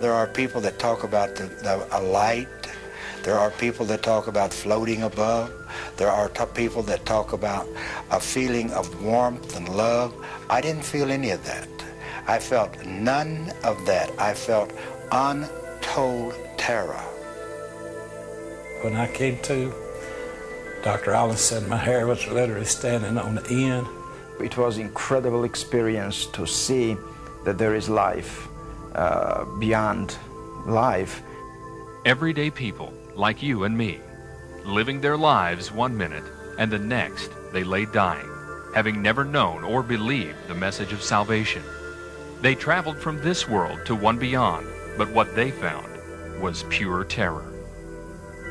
There are people that talk about a light. There are people that talk about floating above. There are people that talk about a feeling of warmth and love. I didn't feel any of that. I felt none of that. I felt untold terror. When I came to, Dr. Rawlings said my hair was literally standing on the end. It was an incredible experience to see that there is life beyond life. Everyday people like you and me, living their lives one minute and the next they lay dying, having never known or believed the message of salvation. They traveled from this world to one beyond, but what they found was pure terror.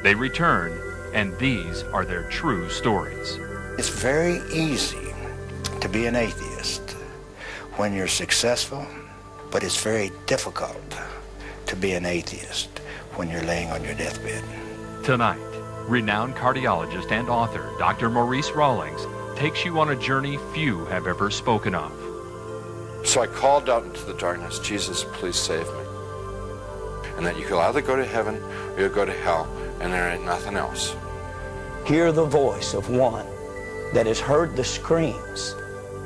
They returned, and these are their true stories. It's very easy to be an atheist when you're successful, but it's very difficult to be an atheist when you're laying on your deathbed. Tonight, renowned cardiologist and author Dr. Maurice Rawlings takes you on a journey few have ever spoken of. So I called out into the darkness, Jesus, please save me. And that you could either go to heaven or you'll go to hell, and there ain't nothing else. Hear the voice of one that has heard the screams.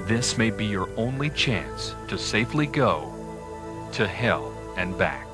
This may be your only chance to safely go to hell and back.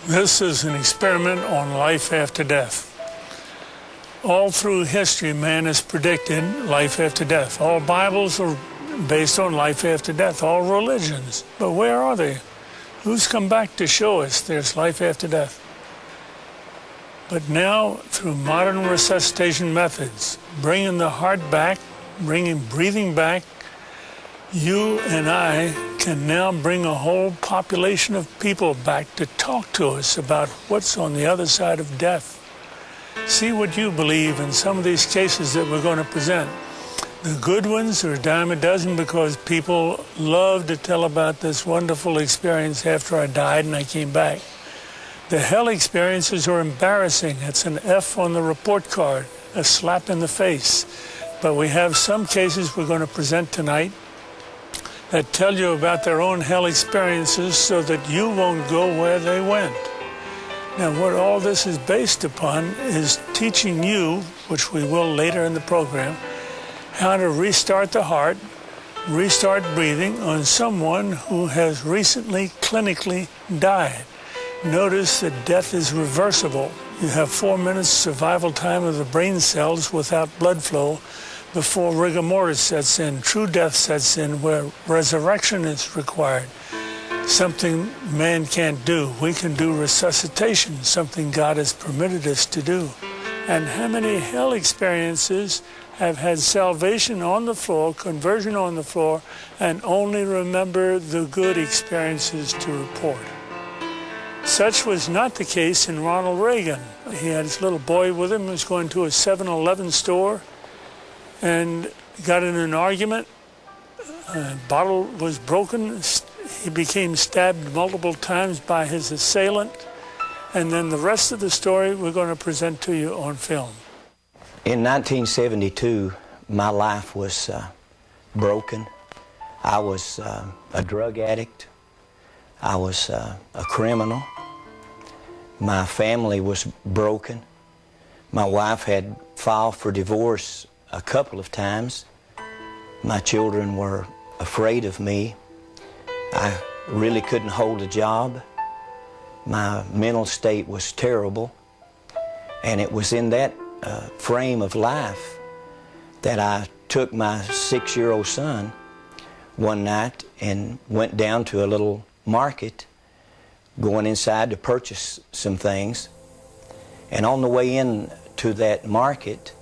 This is an experiment on life after death. All through history, man has predicted life after death. All Bibles are based on life after death, all religions. But where are they? Who's come back to show us there's life after death? But now, through modern resuscitation methods, bringing the heart back, bringing breathing back, you and I can now bring a whole population of people back to talk to us about what's on the other side of death. See what you believe in some of these cases that we're going to present. The good ones are a dime a dozen because people love to tell about this wonderful experience after I died and I came back. The hell experiences are embarrassing. It's an F on the report card, a slap in the face. But we have some cases we're going to present tonight that tell you about their own hell experiences so that you won't go where they went. Now, what all this is based upon is teaching you, which we will later in the program, how to restart the heart, restart breathing on someone who has recently clinically died. Notice that death is reversible. You have 4 minutes survival time of the brain cells without blood flow before rigor mortis sets in, true death sets in, where resurrection is required. Something man can't do. We can do resuscitation, something God has permitted us to do. And how many hell experiences have had salvation on the floor, conversion on the floor, and only remember the good experiences to report? Such was not the case in Ronald Reagan. He had his little boy with him who was going to a 7-Eleven store and got in an argument. A bottle was broken. He became stabbed multiple times by his assailant. And then the rest of the story we're going to present to you on film. In 1972, my life was broken. I was a drug addict. I was a criminal. My family was broken. My wife had filed for divorce a couple of times. My children were afraid of me. I really couldn't hold a job. My mental state was terrible. And it was in that frame of life that I took my 6-year-old son one night and went down to a little market going inside to purchase some things. And on the way in to that market,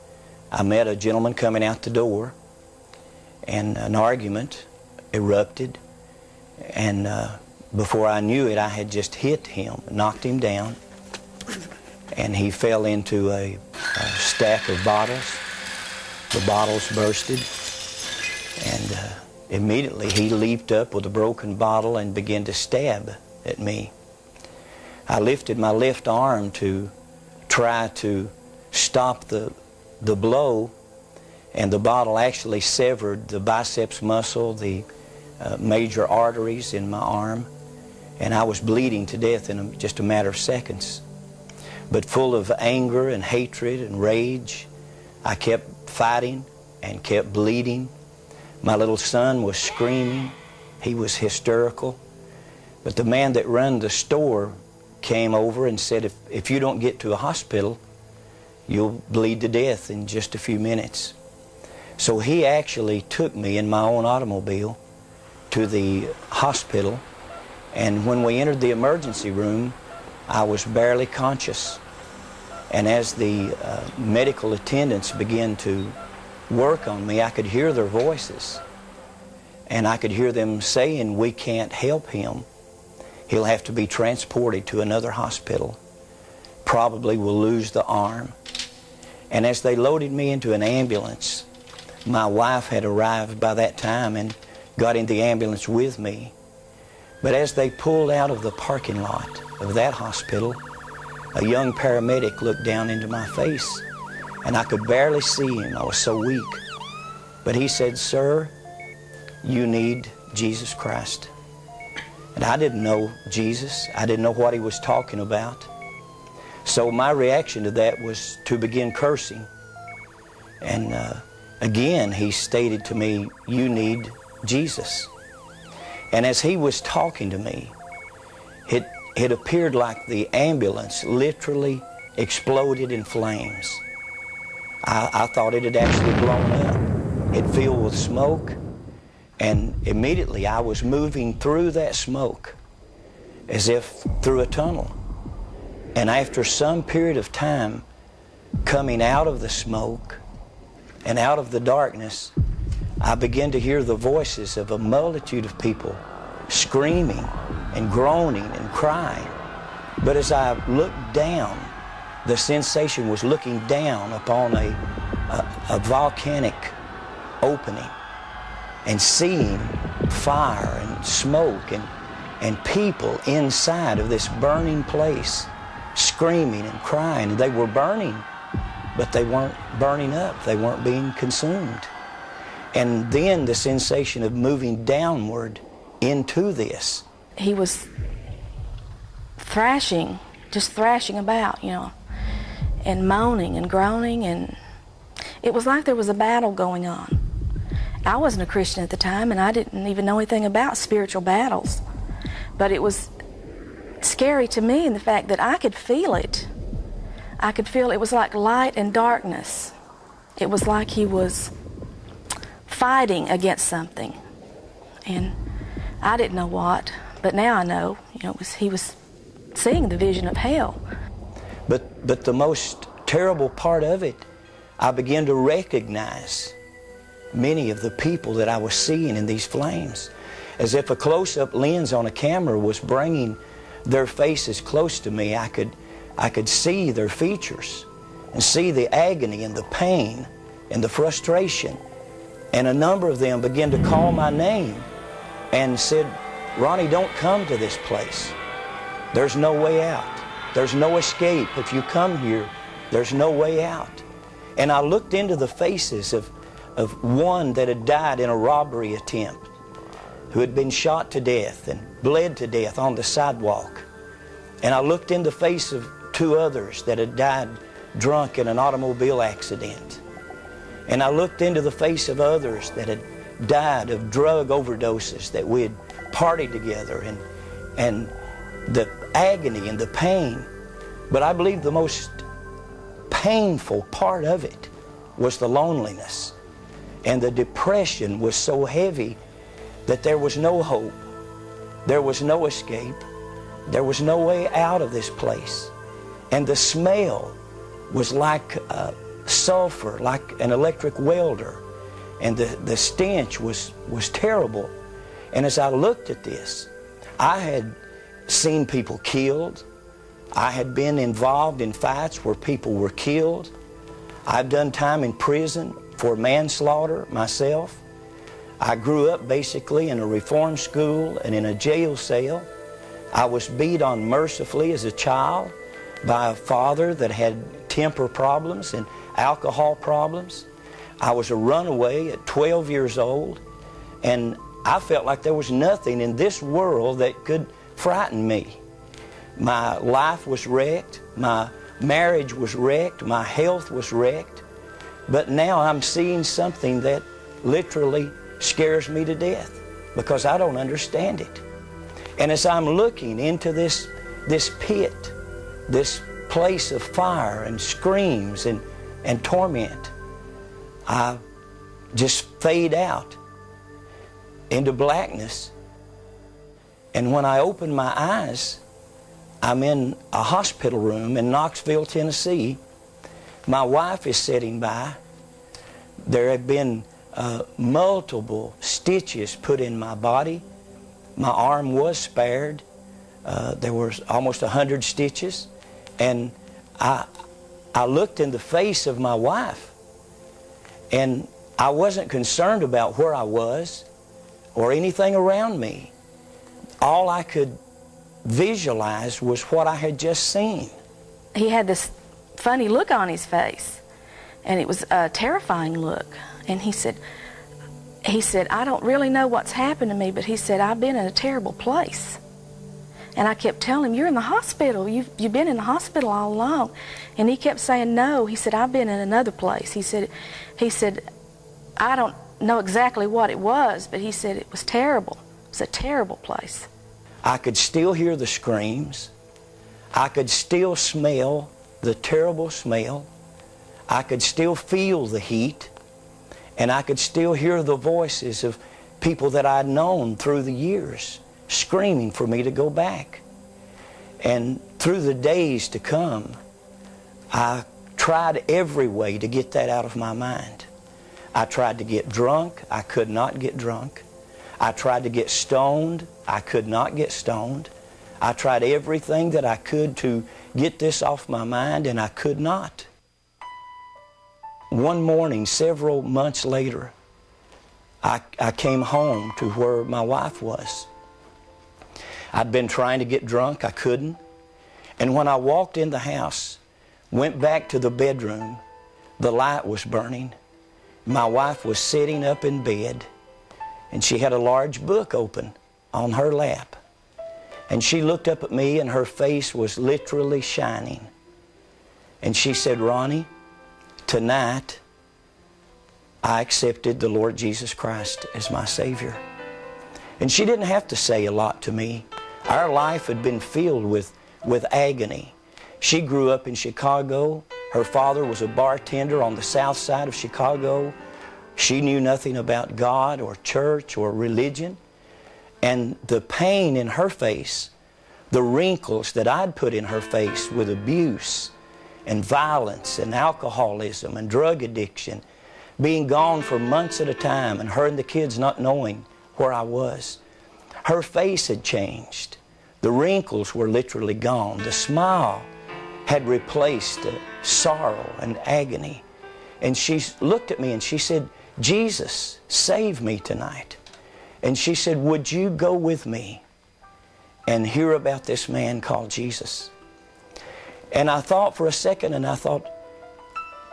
I met a gentleman coming out the door, and an argument erupted. And before I knew it, I had just hit him, knocked him down, and he fell into a stack of bottles. The bottles bursted, and immediately he leaped up with a broken bottle and began to stab at me. I lifted my left arm to try to stop the blow, and the bottle actually severed the biceps muscle, the major arteries in my arm, and I was bleeding to death in just a matter of seconds. But full of anger and hatred and rage, I kept fighting and kept bleeding. My little son was screaming. He was hysterical. But the man that ran the store came over and said, if you don't get to a hospital, you'll bleed to death in just a few minutes. So he actually took me in my own automobile to the hospital, and when we entered the emergency room, I was barely conscious. And as the medical attendants began to work on me, I could hear their voices, and I could hear them saying, "We can't help him. He'll have to be transported to another hospital. Probably will lose the arm." And as they loaded me into an ambulance, my wife had arrived by that time and got in the ambulance with me. But as they pulled out of the parking lot of that hospital, a young paramedic looked down into my face, and I could barely see him. I was so weak. But he said, "Sir, you need Jesus Christ." And I didn't know Jesus. I didn't know what he was talking about. So my reaction to that was to begin cursing. And again, he stated to me, "You need Jesus." And as he was talking to me, it appeared like the ambulance literally exploded in flames. I thought it had actually blown up. It filled with smoke, and immediately I was moving through that smoke as if through a tunnel. And after some period of time coming out of the smoke and out of the darkness, I began to hear the voices of a multitude of people screaming and groaning and crying. But as I looked down, the sensation was looking down upon a volcanic opening and seeing fire and smoke and people inside of this burning place screaming and crying. They were burning, but they weren't burning up. They weren't being consumed. And then the sensation of moving downward into this. He was thrashing, just thrashing about, and moaning and groaning, and it was like there was a battle going on. I wasn't a Christian at the time, and I didn't even know anything about spiritual battles. But it was scary to me in the fact that I could feel it. I could feel it was like light and darkness. It was like he was fighting against something. And I didn't know what, but now I know, he was seeing the vision of hell. But the most terrible part of it, I began to recognize many of the people that I was seeing in these flames, as if a close-up lens on a camera was bringing their faces close to me. I could see their features and see the agony and the pain and the frustration. And a number of them began to call my name and said, "Ronnie, don't come to this place. There's no way out. There's no escape. If you come here, there's no way out." And I looked into the faces of one that had died in a robbery attempt, who had been shot to death and bled to death on the sidewalk. And I looked in the face of two others that had died drunk in an automobile accident. And I looked into the face of others that had died of drug overdoses, that we had partied together, and the agony and the pain. But I believe the most painful part of it was the loneliness. And the depression was so heavy that there was no hope. There was no escape. There was no way out of this place. And the smell was like sulfur, like an electric welder. And the stench was terrible. And as I looked at this, I had seen people killed. I had been involved in fights where people were killed. I've done time in prison for manslaughter myself. I grew up basically in a reform school and in a jail cell. I was beat on mercifully as a child by a father that had temper problems and alcohol problems. I was a runaway at 12 years old, and I felt like there was nothing in this world that could frighten me. My life was wrecked, my marriage was wrecked, my health was wrecked, but now I'm seeing something that literally scares me to death because I don't understand it. And as I'm looking into this pit, this place of fire and screams and torment, I just fade out into blackness. And when I open my eyes, I'm in a hospital room in Knoxville, Tennessee. My wife is sitting by. There have been multiple stitches put in my body. My arm was spared. There was almost 100 stitches. And I looked in the face of my wife, and I wasn't concerned about where I was or anything around me. All I could visualize was what I had just seen. He had this funny look on his face, and it was a terrifying look. And he said, I don't really know what's happened to me, but he said, I've been in a terrible place. And I kept telling him, you're in the hospital. You've been in the hospital all along. And he kept saying, no. He said, I've been in another place. He said, I don't know exactly what it was, but he said it was terrible. It was a terrible place. I could still hear the screams. I could still smell the terrible smell. I could still feel the heat. And I could still hear the voices of people that I'd known through the years screaming for me to go back. And through the days to come, I tried every way to get that out of my mind. I tried to get drunk. I could not get drunk. I tried to get stoned. I could not get stoned. I tried everything that I could to get this off my mind, and I could not. One morning, several months later, I came home to where my wife was. I'd been trying to get drunk. I couldn't. And when I walked in the house, went back to the bedroom, the light was burning. My wife was sitting up in bed, and she had a large book open on her lap. And she looked up at me, and her face was literally shining. And she said, Ronnie, tonight I accepted the Lord Jesus Christ as my Savior. And she didn't have to say a lot to me. Our life had been filled with agony. She grew up in Chicago. Her father was a bartender on the south side of Chicago. She knew nothing about God or church or religion. And the pain in her face, the wrinkles that I'd put in her face with abuse and violence and alcoholism and drug addiction, being gone for months at a time, and her and the kids not knowing where I was. Her face had changed. The wrinkles were literally gone. The smile had replaced sorrow and agony. And she looked at me and she said, Jesus, save me tonight. And she said, would you go with me and hear about this man called Jesus? And I thought for a second, and I thought,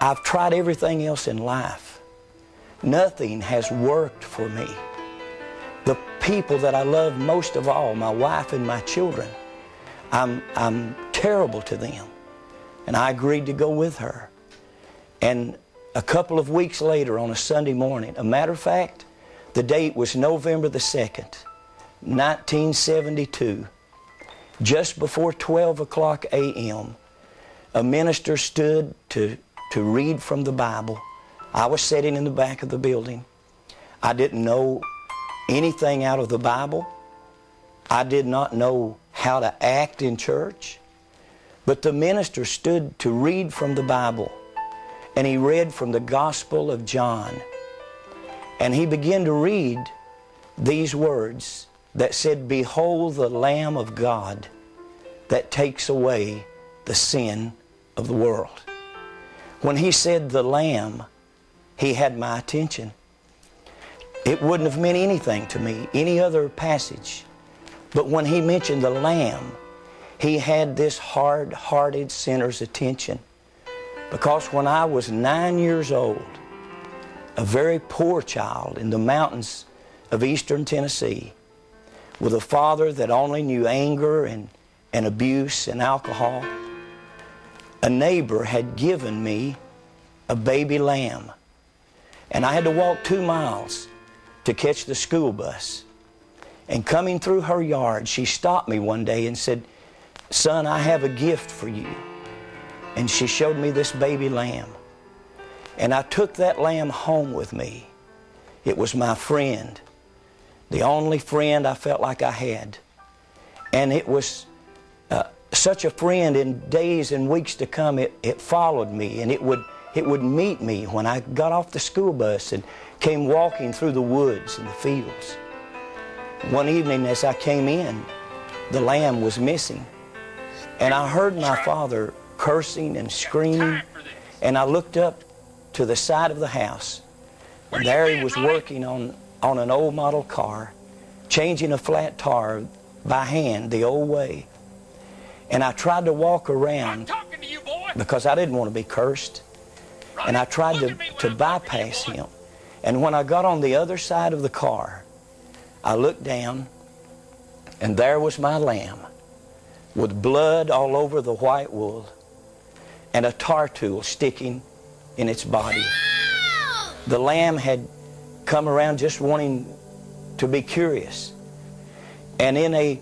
I've tried everything else in life. Nothing has worked for me. The people that I love most of all, my wife and my children, I'm terrible to them. And I agreed to go with her. And a couple of weeks later on a Sunday morning, a matter of fact, the date was November the 2nd, 1972, just before 12 o'clock a.m., a minister stood to read from the Bible. I was sitting in the back of the building. I didn't know anything out of the Bible. I did not know how to act in church. But the minister stood to read from the Bible, and he read from the Gospel of John. And he began to read these words that said, "Behold the Lamb of God that takes away the sin of the world." When he said the Lamb, he had my attention. It wouldn't have meant anything to me, any other passage. But when he mentioned the Lamb, he had this hard-hearted sinner's attention. Because when I was 9 years old, a very poor child in the mountains of eastern Tennessee, with a father that only knew anger and abuse and alcohol, a neighbor had given me a baby lamb. And I had to walk 2 miles to catch the school bus. And coming through her yard, she stopped me one day and said, "Son, I have a gift for you." And she showed me this baby lamb. And I took that lamb home with me. It was my friend, the only friend I felt like I had. And it was such a friend, in days and weeks to come, it followed me, and it would meet me when I got off the school bus and came walking through the woods and the fields. One evening as I came in, the lamb was missing. And I heard my father cursing and screaming, and I looked up to the side of the house. And there he was working on an old model car, changing a flat tire by hand the old way. And I tried to walk around because I didn't want to be cursed. And I tried to bypass him. And when I got on the other side of the car, I looked down, and there was my lamb with blood all over the white wool and a tar tool sticking in its body. The lamb had come around just wanting to be curious. And in a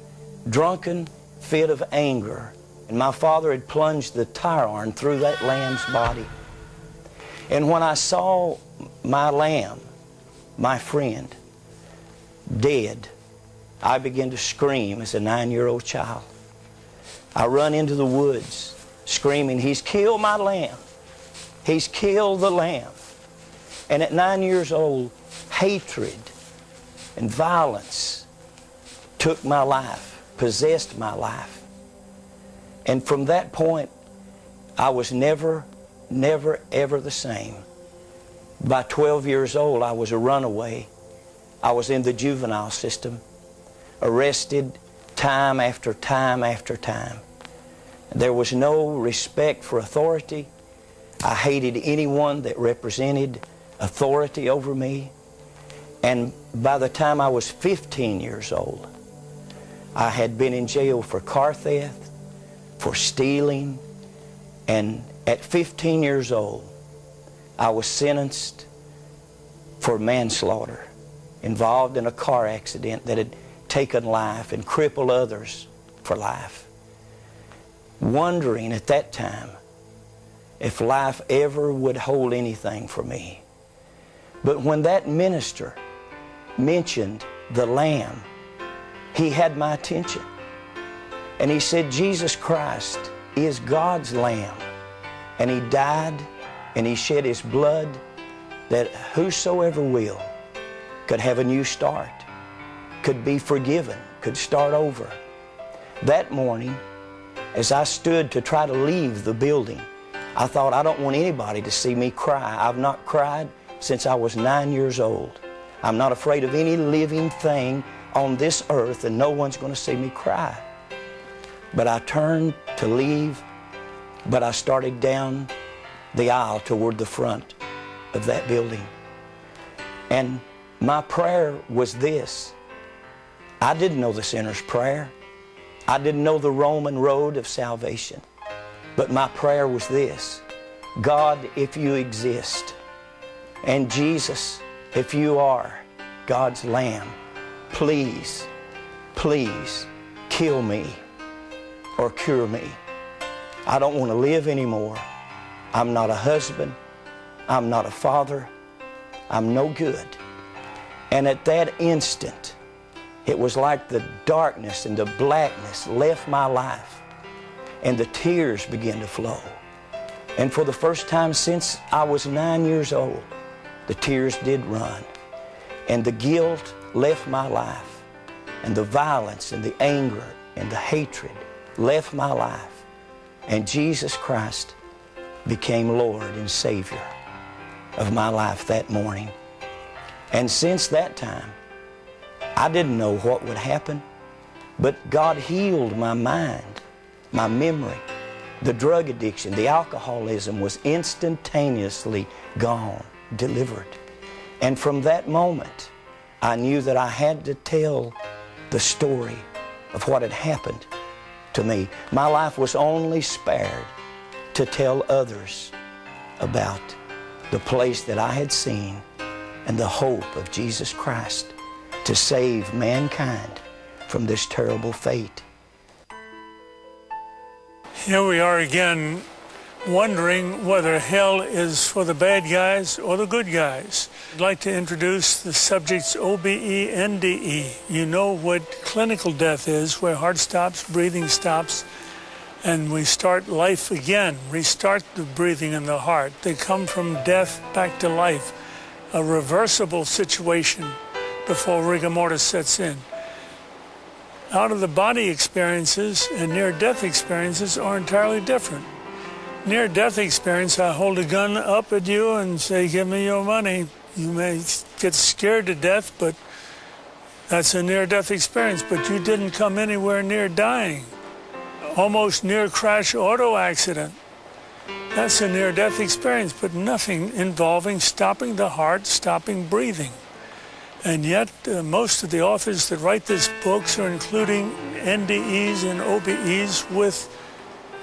drunken fit of anger, and my father had plunged the tire iron through that lamb's body. And when I saw my lamb, my friend, dead, I began to scream as a 9-year-old child. I run into the woods screaming, "He's killed my lamb. He's killed the lamb." And at 9 years old, hatred and violence took my life, possessed my life. And from that point, I was never, ever the same. By 12 years old, I was a runaway. I was in the juvenile system, arrested time after time after time. There was no respect for authority. I hated anyone that represented authority over me. And by the time I was 15 years old, I had been in jail for car theft, for stealing, and at 15 years old, I was sentenced for manslaughter, involved in a car accident that had taken life and crippled others for life. Wondering at that time if life ever would hold anything for me. But when that minister mentioned the Lamb, he had my attention. And he said, Jesus Christ is God's Lamb. And he died and he shed his blood that whosoever will could have a new start, could be forgiven, could start over. That morning, as I stood to try to leave the building, I thought, I don't want anybody to see me cry. I've not cried since I was 9 years old. I'm not afraid of any living thing on this earth, and no one's going to see me cry. But I turned to leave, but I started down the aisle toward the front of that building. And my prayer was this. I didn't know the sinner's prayer. I didn't know the Roman road of salvation. But my prayer was this. God, if you exist, and Jesus, if you are God's Lamb, please, please kill me or cure me. I don't want to live anymore. I'm not a husband. I'm not a father. I'm no good. And at that instant, It was like the darkness and the blackness left my life, and the tears began to flow. And for the first time since I was 9 years old, the tears did run, and the guilt left my life, and the violence and the anger and the hatred left my life, and Jesus Christ became Lord and Savior of my life that morning. And since that time, I didn't know what would happen, but God healed my mind, my memory. The drug addiction, the alcoholism was instantaneously gone, delivered. And from that moment, I knew that I had to tell the story of what had happened to me. My life was only spared to tell others about the place that I had seen and the hope of Jesus Christ to save mankind from this terrible fate. Here we are again, wondering whether hell is for the bad guys or the good guys. I'd like to introduce the subjects OBE, NDE. You know what clinical death is, where heart stops, breathing stops, and we start life again, restart the breathing in the heart. They come from death back to life, a reversible situation before rigor mortis sets in. Out-of-the-body experiences and near-death experiences are entirely different. Near-death experience, I hold a gun up at you and say, give me your money. You may get scared to death, but that's a near-death experience. But you didn't come anywhere near dying. Almost near-crash auto accident. That's a near-death experience, but nothing involving stopping the heart, stopping breathing. And yet, most of the authors that write these books are including NDEs and OBEs with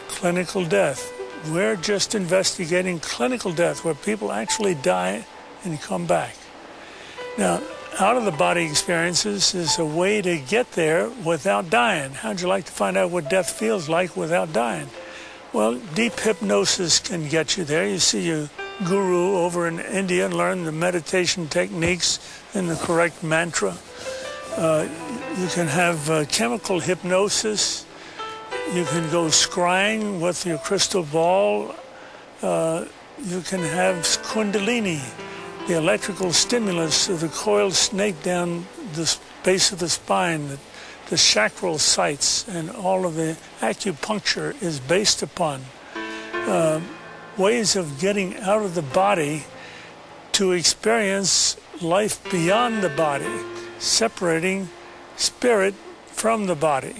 clinical death. We're just investigating clinical death, where people actually die and come back. Now, out-of-the-body experiences is a way to get there without dying. How'd you like to find out what death feels like without dying? Well, deep hypnosis can get you there. You see your guru over in India and learn the meditation techniques and the correct mantra. You can have chemical hypnosis. You can go scrying with your crystal ball. You can have kundalini, the electrical stimulus of the coiled snake down the base of the spine, the chakral sites, and all of the acupuncture is based upon ways of getting out of the body to experience life beyond the body, separating spirit from the body.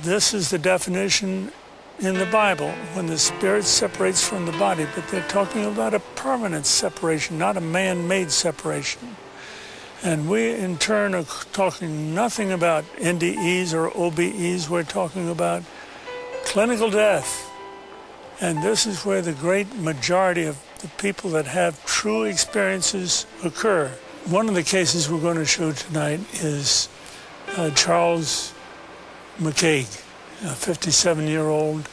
This is the definition in the Bible, when the spirit separates from the body, but they're talking about a permanent separation, not a man-made separation. And we, in turn, are talking nothing about NDEs or OBEs. We're talking about clinical death. And this is where the great majority of the people that have true experiences occur. One of the cases we're going to show tonight is Charles McCaig, a 57-year-old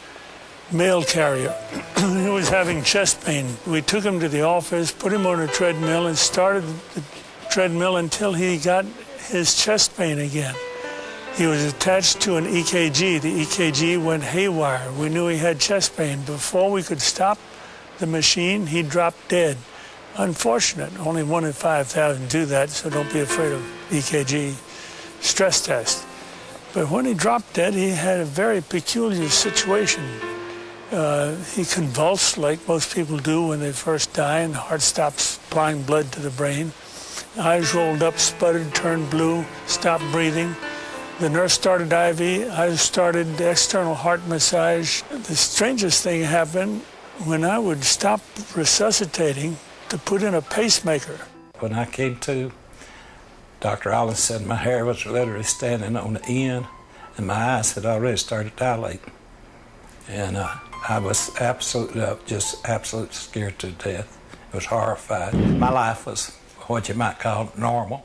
mail carrier. He was having chest pain. We took him to the office, put him on a treadmill, and started the treadmill until he got his chest pain again. He was attached to an EKG. The EKG went haywire. We knew he had chest pain. Before we could stop the machine, he dropped dead. Unfortunate. Only 1 in 5,000 do that, so don't be afraid of EKG stress test. But when he dropped dead, he had a very peculiar situation. He convulsed like most people do when they first die, and the heart stops supplying blood to the brain. Eyes rolled up, sputtered, turned blue, stopped breathing. The nurse started IV, I started external heart massage. The strangest thing happened when I would stop resuscitating to put in a pacemaker. When I came to, Dr. Rawlings said my hair was literally standing on the end, and my eyes had already started dilating. And I was absolutely scared to death. I was horrified. My life was what you might call normal.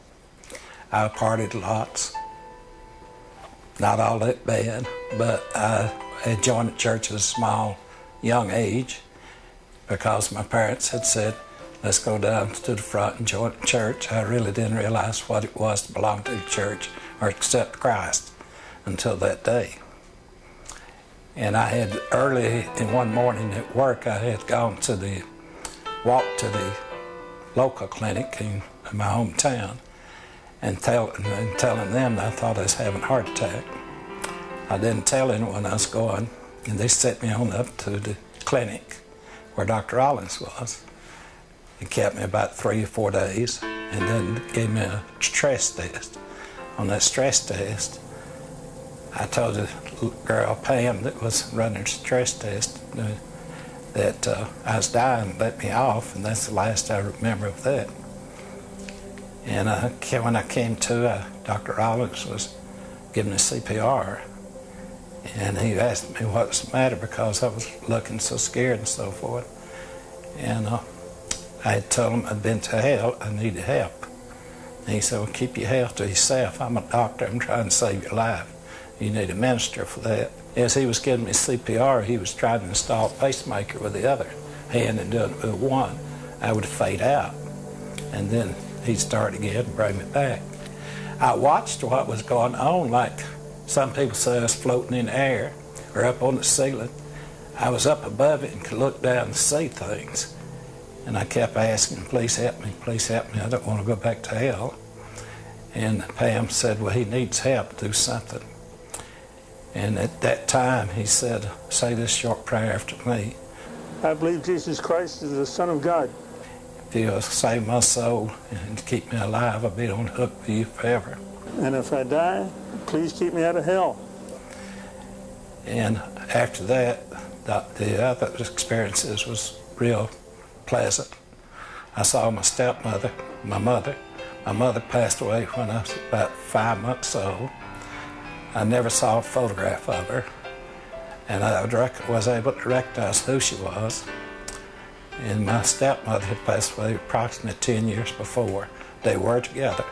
I partied lots. Not all that bad, but I had joined the church at a small, young age because my parents had said, let's go down to the front and join the church. I really didn't realize what it was to belong to the church or accept Christ until that day. And I had early in one morning at work, I had gone to the walk to the local clinic in my hometown and telling them that I thought I was having a heart attack. I didn't tell anyone I was going, and they sent me on up to the clinic where Dr. Rawlings was. He kept me about 3 or 4 days and then gave me a stress test. On that stress test, I told the girl, Pam, that was running the stress test, that I was dying, let me off, and that's the last I remember of that. And when I came to, Dr. Rawlings was giving me CPR, and he asked me what was the matter because I was looking so scared and so forth. And I had told him I'd been to hell, I needed help. And he said, well, keep your health to yourself. I'm a doctor, I'm trying to save your life. You need a minister for that. As he was giving me CPR, he was trying to install a pacemaker with the other hand and doing it with one. I would fade out. And then he'd start again and bring me back. I watched what was going on, like some people say I was floating in the air or up on the ceiling. I was up above it and could look down and see things. And I kept asking, please help me, I don't want to go back to hell. And Pam said, well, he needs help to do something. And at that time, he said, say this short prayer after me. I believe Jesus Christ is the Son of God. If you'll save my soul and keep me alive, I'll be on the hook for you forever. And if I die, please keep me out of hell. And after that, the other experiences was real pleasant. I saw my stepmother, my mother. My mother passed away when I was about 5 months old. I never saw a photograph of her, and I was able to recognize who she was. And my stepmother had passed away approximately 10 years before. They were together.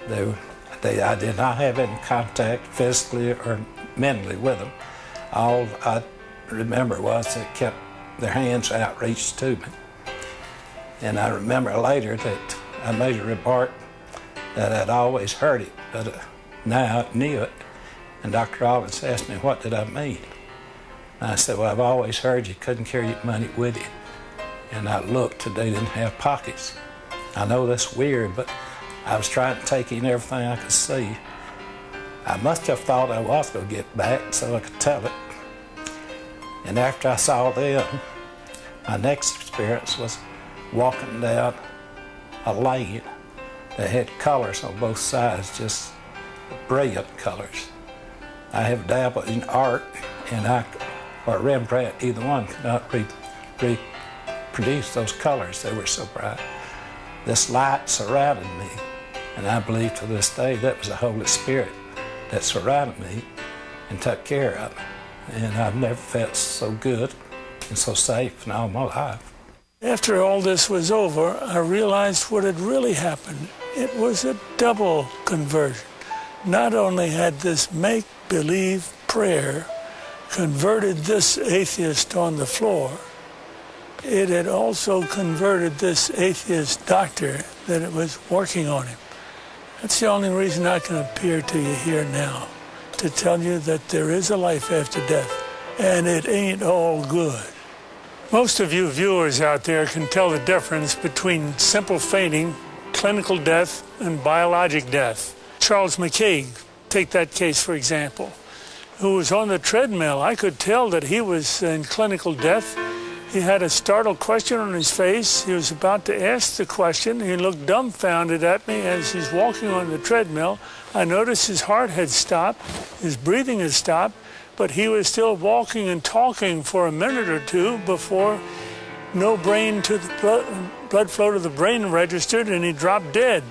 I did not have any contact physically or mentally with them. All I remember was they kept their hands outreached to me. And I remember later that I made a remark that I'd always heard it, but now I knew it. And Dr. Rawlings asked me, what did I mean? And I said, well, I've always heard you couldn't carry your money with you. And I looked, and they didn't have pockets. I know that's weird, but I was trying to take in everything I could see. I must have thought I was going to get back so I could tell it. And after I saw them, my next experience was walking down a lane that had colors on both sides, just brilliant colors. I have dabbled in art, and or Rembrandt, either one could not reproduce those colors. They were so bright. This light surrounded me, and I believe to this day that was the Holy Spirit that surrounded me and took care of me. And I've never felt so good and so safe in all my life. After all this was over, I realized what had really happened. It was a double conversion. Not only had this make-believe prayer converted this atheist on the floor, it had also converted this atheist doctor that it was working on him. That's the only reason I can appear to you here now, to tell you that there is a life after death, and it ain't all good. Most of you viewers out there can tell the difference between simple fainting, clinical death, and biologic death. Charles McCaig, take that case for example, who was on the treadmill. I could tell that he was in clinical death. He had a startled question on his face. He was about to ask the question. He looked dumbfounded at me as he's walking on the treadmill. I noticed his heart had stopped, his breathing had stopped, but he was still walking and talking for a minute or two before no blood flow to the brain registered, and he dropped dead.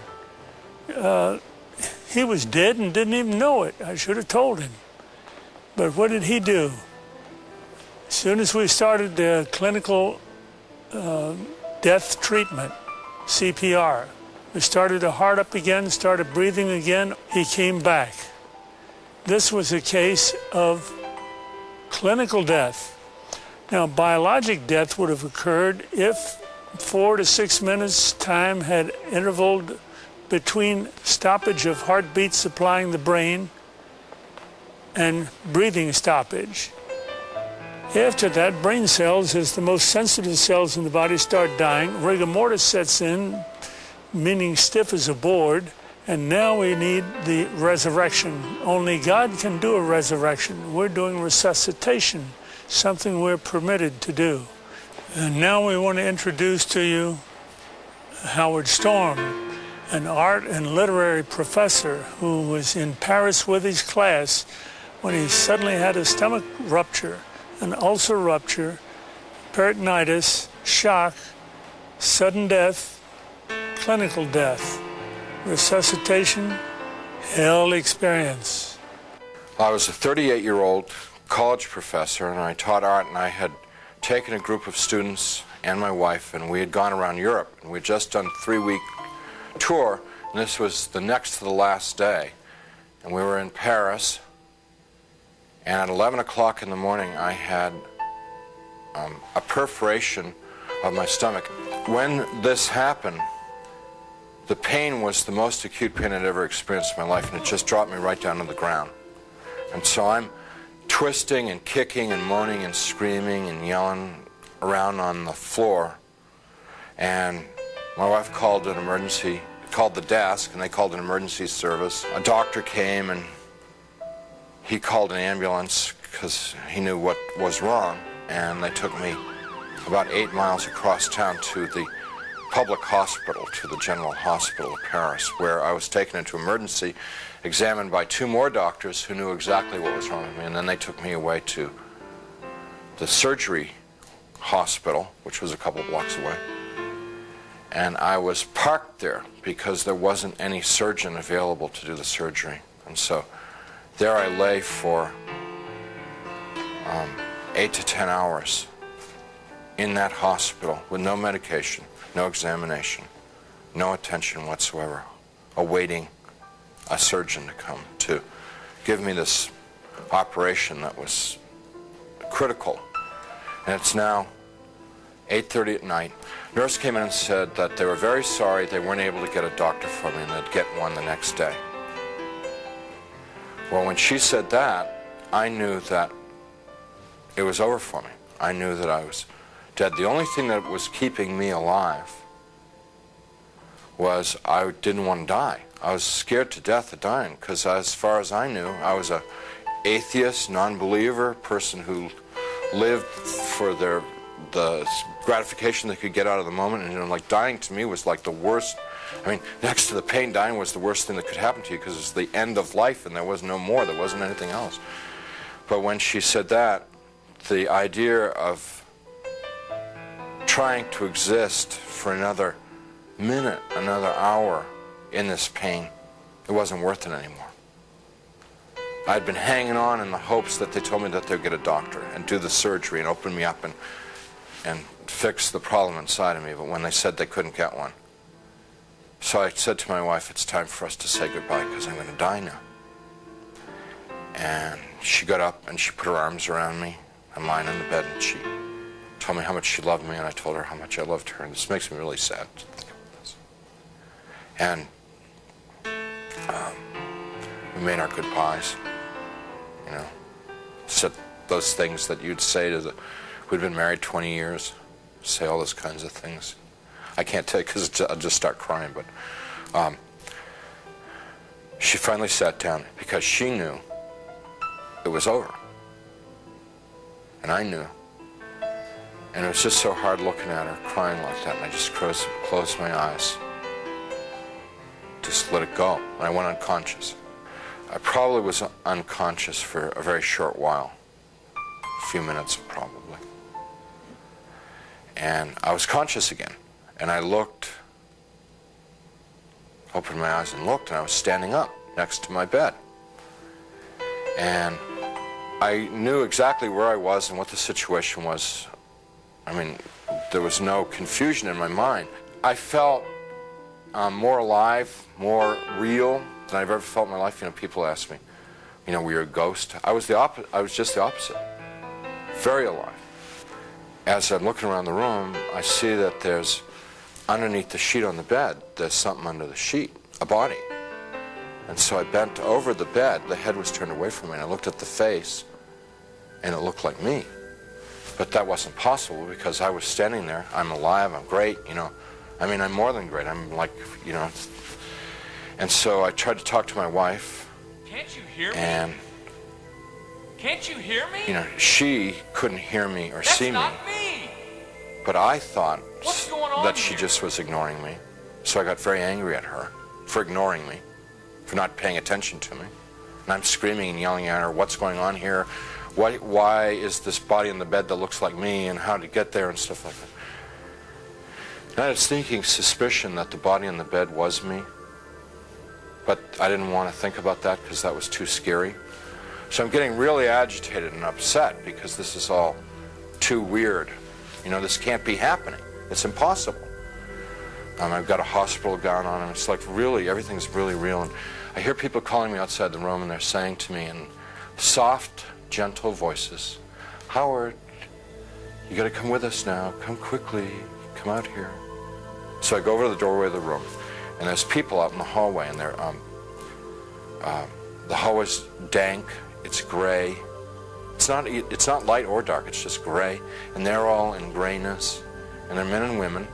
He was dead and didn't even know it. I should have told him. But what did he do? As soon as we started the clinical death treatment, CPR, we started the heart up again, started breathing again, he came back. This was a case of clinical death. Now, biologic death would have occurred if 4 to 6 minutes time had intervaled between stoppage of heartbeat supplying the brain and breathing stoppage. After that, brain cells, as the most sensitive cells in the body, start dying. Rigor mortis sets in, meaning stiff as a board, and now we need the resurrection. Only God can do a resurrection. We're doing resuscitation, something we're permitted to do. And now we want to introduce to you Howard Storm, an art and literary professor who was in Paris with his class when he suddenly had a stomach rupture, an ulcer rupture, peritonitis, shock, sudden death, clinical death, resuscitation, hell experience. I was a 38-year-old college professor, and I taught art, and I had taken a group of students and my wife, and we had gone around Europe, and we had just done a 3-week tour, and this was the next to the last day. And we were in Paris, and at 11 o'clock in the morning I had a perforation of my stomach. When this happened, the pain was the most acute pain I'd ever experienced in my life, and it just dropped me right down to the ground. And so I'm twisting and kicking and moaning and screaming and yelling around on the floor, and my wife called the desk, and they called an emergency service. A doctor came, and he called an ambulance because he knew what was wrong, and they took me about 8 miles across town to the public hospital, to the General Hospital of Paris, where I was taken into emergency, examined by 2 more doctors who knew exactly what was wrong with me, and then they took me away to the surgery hospital, which was a couple blocks away. And I was parked there because there wasn't any surgeon available to do the surgery. And so there I lay for 8 to 10 hours in that hospital with no medication, no examination, no attention whatsoever, awaiting a surgeon to come to give me this operation that was critical. And it's now 8:30 at night. Nurse came in and said that they were very sorry they weren't able to get a doctor for me and they'd get one the next day. Well, when she said that, I knew that it was over for me. I knew that I was dead. The only thing that was keeping me alive was I didn't want to die. I was scared to death of dying because as far as I knew, I was an atheist, non-believer, person who lived for the gratification they could get out of the moment, and like dying to me was like the worst. I mean, next to the pain, dying was the worst thing that could happen to you because it's the end of life and there was no more, there wasn't anything else. But when she said that, the idea of trying to exist for another minute, another hour in this pain, it wasn't worth it anymore. I'd been hanging on in the hopes that they told me that they'd get a doctor and do the surgery and open me up and fix the problem inside of me, but when they said they couldn't get one. So I said to my wife, it's time for us to say goodbye because I'm going to die now. And she got up and she put her arms around me. I'm lying in the bed and she told me how much she loved me, and I told her how much I loved her, and this makes me really sad to think about this. And we made our goodbyes, you know, said those things that you'd say to who'd been married 20 years, say all those kinds of things. I can't tell you because I'll just start crying, but she finally sat down because she knew it was over. And I knew. And it was just so hard looking at her, crying like that, and I just closed my eyes. Just let it go. And I went unconscious. I probably was unconscious for a very short while. A few minutes, probably. And I was conscious again. And I looked, opened my eyes and looked, and I was standing up next to my bed. And I knew exactly where I was and what the situation was. I mean, there was no confusion in my mind. I felt more alive, more real than I've ever felt in my life. You know, people ask me, you know, were you a ghost? I was just the opposite. Very alive. as I'm looking around the room, I see that there's, underneath the sheet on the bed, there's something under the sheet, a body. And so I bent over the bed, the head was turned away from me, and I looked at the face, and it looked like me. But that wasn't possible because I was standing there. I'm alive, I'm great, you know. I mean, I'm more than great. I'm like, you know. And so I tried to talk to my wife. Can't you hear me? And, can't you hear me? you know, she couldn't hear me or That's see me. not me. But I thought What's going on that she here? just was ignoring me. So I got very angry at her for ignoring me, for not paying attention to me. And I'm screaming and yelling at her, what's going on here? Why is this body in the bed that looks like me, and how to get there and stuff like that? And I had a sneaking suspicion that the body in the bed was me. But I didn't want to think about that because that was too scary. So I'm getting really agitated and upset because this is all too weird. You know, this can't be happening. It's impossible. I've got a hospital gown on, and it's like really, everything's really real. And I hear people calling me outside the room, and they're saying to me in soft, gentle voices, Howard, you got to come with us now. Come quickly. Come out here. So I go over to the doorway of the room, and there's people out in the hallway, and they're the hallway's dank. It's gray. It's not light or dark. It's just gray, and they're all in grayness, and they're men and women,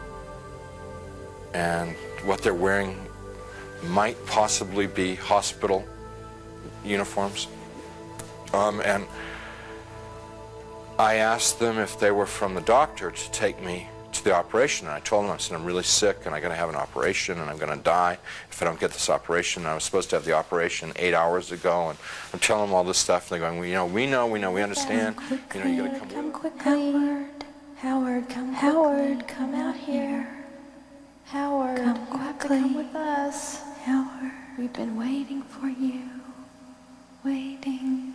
and what they're wearing might possibly be hospital uniforms. And I asked them if they were from the doctor to take me to the operation, and I told them, I said, I'm really sick and I'm going to have an operation and I'm going to die if I don't get this operation. And I was supposed to have the operation 8 hours ago, and I'm telling them all this stuff, and they're going, well, we know, we understand. You know, you got to come quickly. Howard, come out here. Howard, come quickly. Come with us. Howard, we've been waiting for you. Waiting.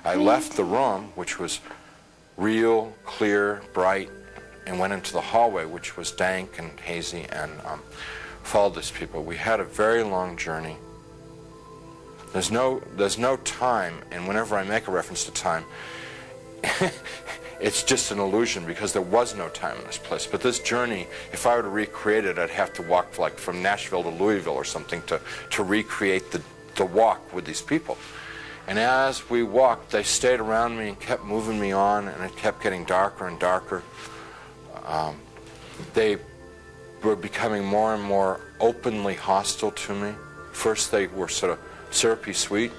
I left the room, which was real, clear, bright, and went into the hallway, which was dank and hazy, and followed these people. We had a very long journey. There's no time, and whenever I make a reference to time, it's just an illusion because there was no time in this place. But this journey, if I were to recreate it, I'd have to walk like from Nashville to Louisville or something to recreate the walk with these people. And as we walked, they stayed around me and kept moving me on, and it kept getting darker and darker. They were becoming more and more openly hostile to me. First they were sort of syrupy sweet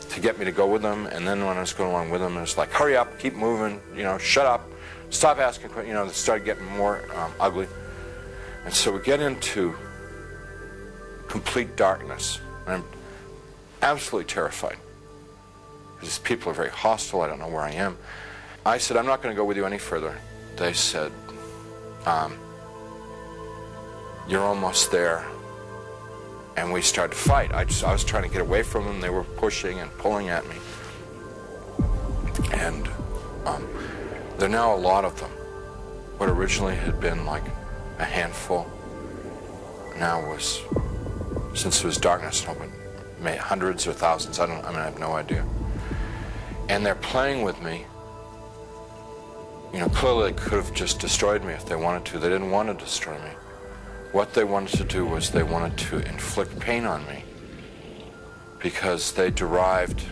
to get me to go with them, and then when I was going along with them, it was like, hurry up, keep moving, you know, shut up, stop asking questions, you know, they started getting more ugly. And so we get into complete darkness, and I'm absolutely terrified because these people are very hostile. I don't know where I am. I said, I'm not going to go with you any further. They said, you're almost there. And we started to fight. I was trying to get away from them. They were pushing and pulling at me. And there are now a lot of them. What originally had been like a handful now was, since it was darkness, hundreds or thousands. I have no idea. And they're playing with me. You know, clearly they could have just destroyed me if they wanted to. They didn't want to destroy me. What they wanted to do was they wanted to inflict pain on me because they derived,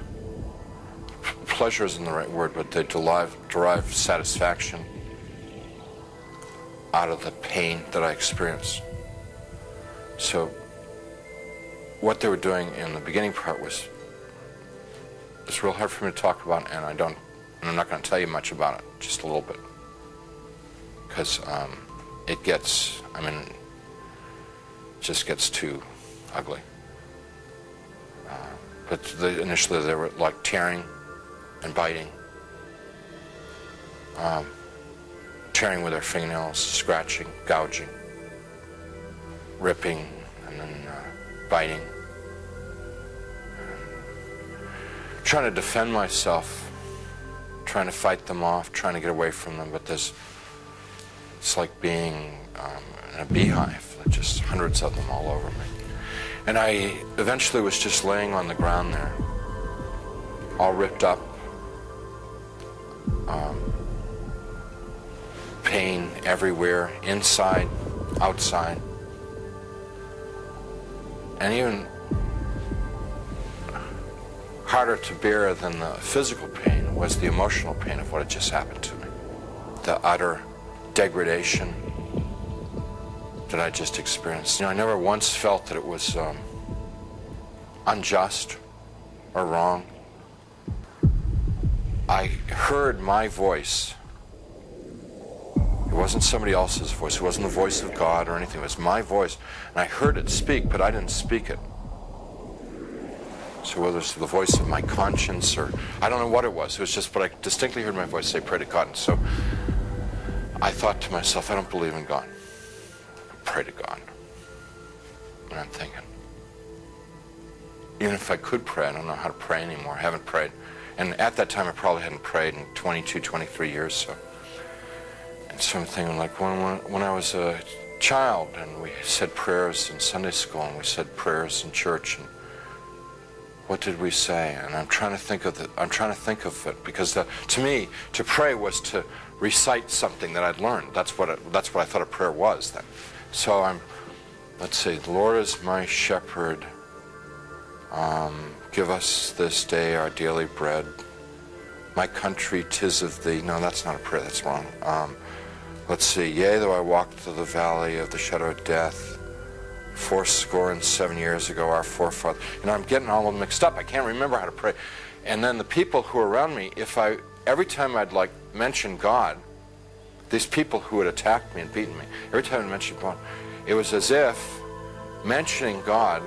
pleasure isn't the right word, but they derived satisfaction out of the pain that I experienced. So what they were doing in the beginning part was, it's real hard for me to talk about, and I'm not going to tell you much about it, just a little bit, because it gets, just gets too ugly. But initially they were like tearing and biting, tearing with their fingernails, scratching, gouging, ripping, and then biting. Trying to defend myself, trying to fight them off, trying to get away from them, but it's like being in a beehive. Just hundreds of them all over me. And I eventually was just laying on the ground there, all ripped up, pain everywhere, inside, outside. And even harder to bear than the physical pain was the emotional pain of what had just happened to me. The utter degradation that I just experienced. You know, I never once felt that it was unjust or wrong. I heard my voice. It wasn't somebody else's voice. It wasn't the voice of God or anything. It was my voice. And I heard it speak, but I didn't speak it. So whether it's the voice of my conscience or I don't know what it was. It was just, but I distinctly heard my voice say, pray to God. And so I thought to myself, I don't believe in God. Pray to God. And I'm thinking, even if I could pray, I don't know how to pray anymore. I haven't prayed. And at that time, I probably hadn't prayed in 22, 23 years. So I'm thinking, like, when I was a child and we said prayers in Sunday school and we said prayers in church, and what did we say? And I'm trying to think of it because to me, to pray was to recite something that I'd learned. That's what I thought a prayer was then. So let's see, the Lord is my shepherd. Give us this day our daily bread. My country, 'tis of thee. No, that's not a prayer. That's wrong. Let's see. Yea, though I walk through the valley of the shadow of death, fourscore years ago, our forefathers. You know, I'm getting all mixed up. I can't remember how to pray. And then the people who are around me, every time I'd like mention God, these people who had attacked me and beaten me, every time I mentioned God, it was as if mentioning God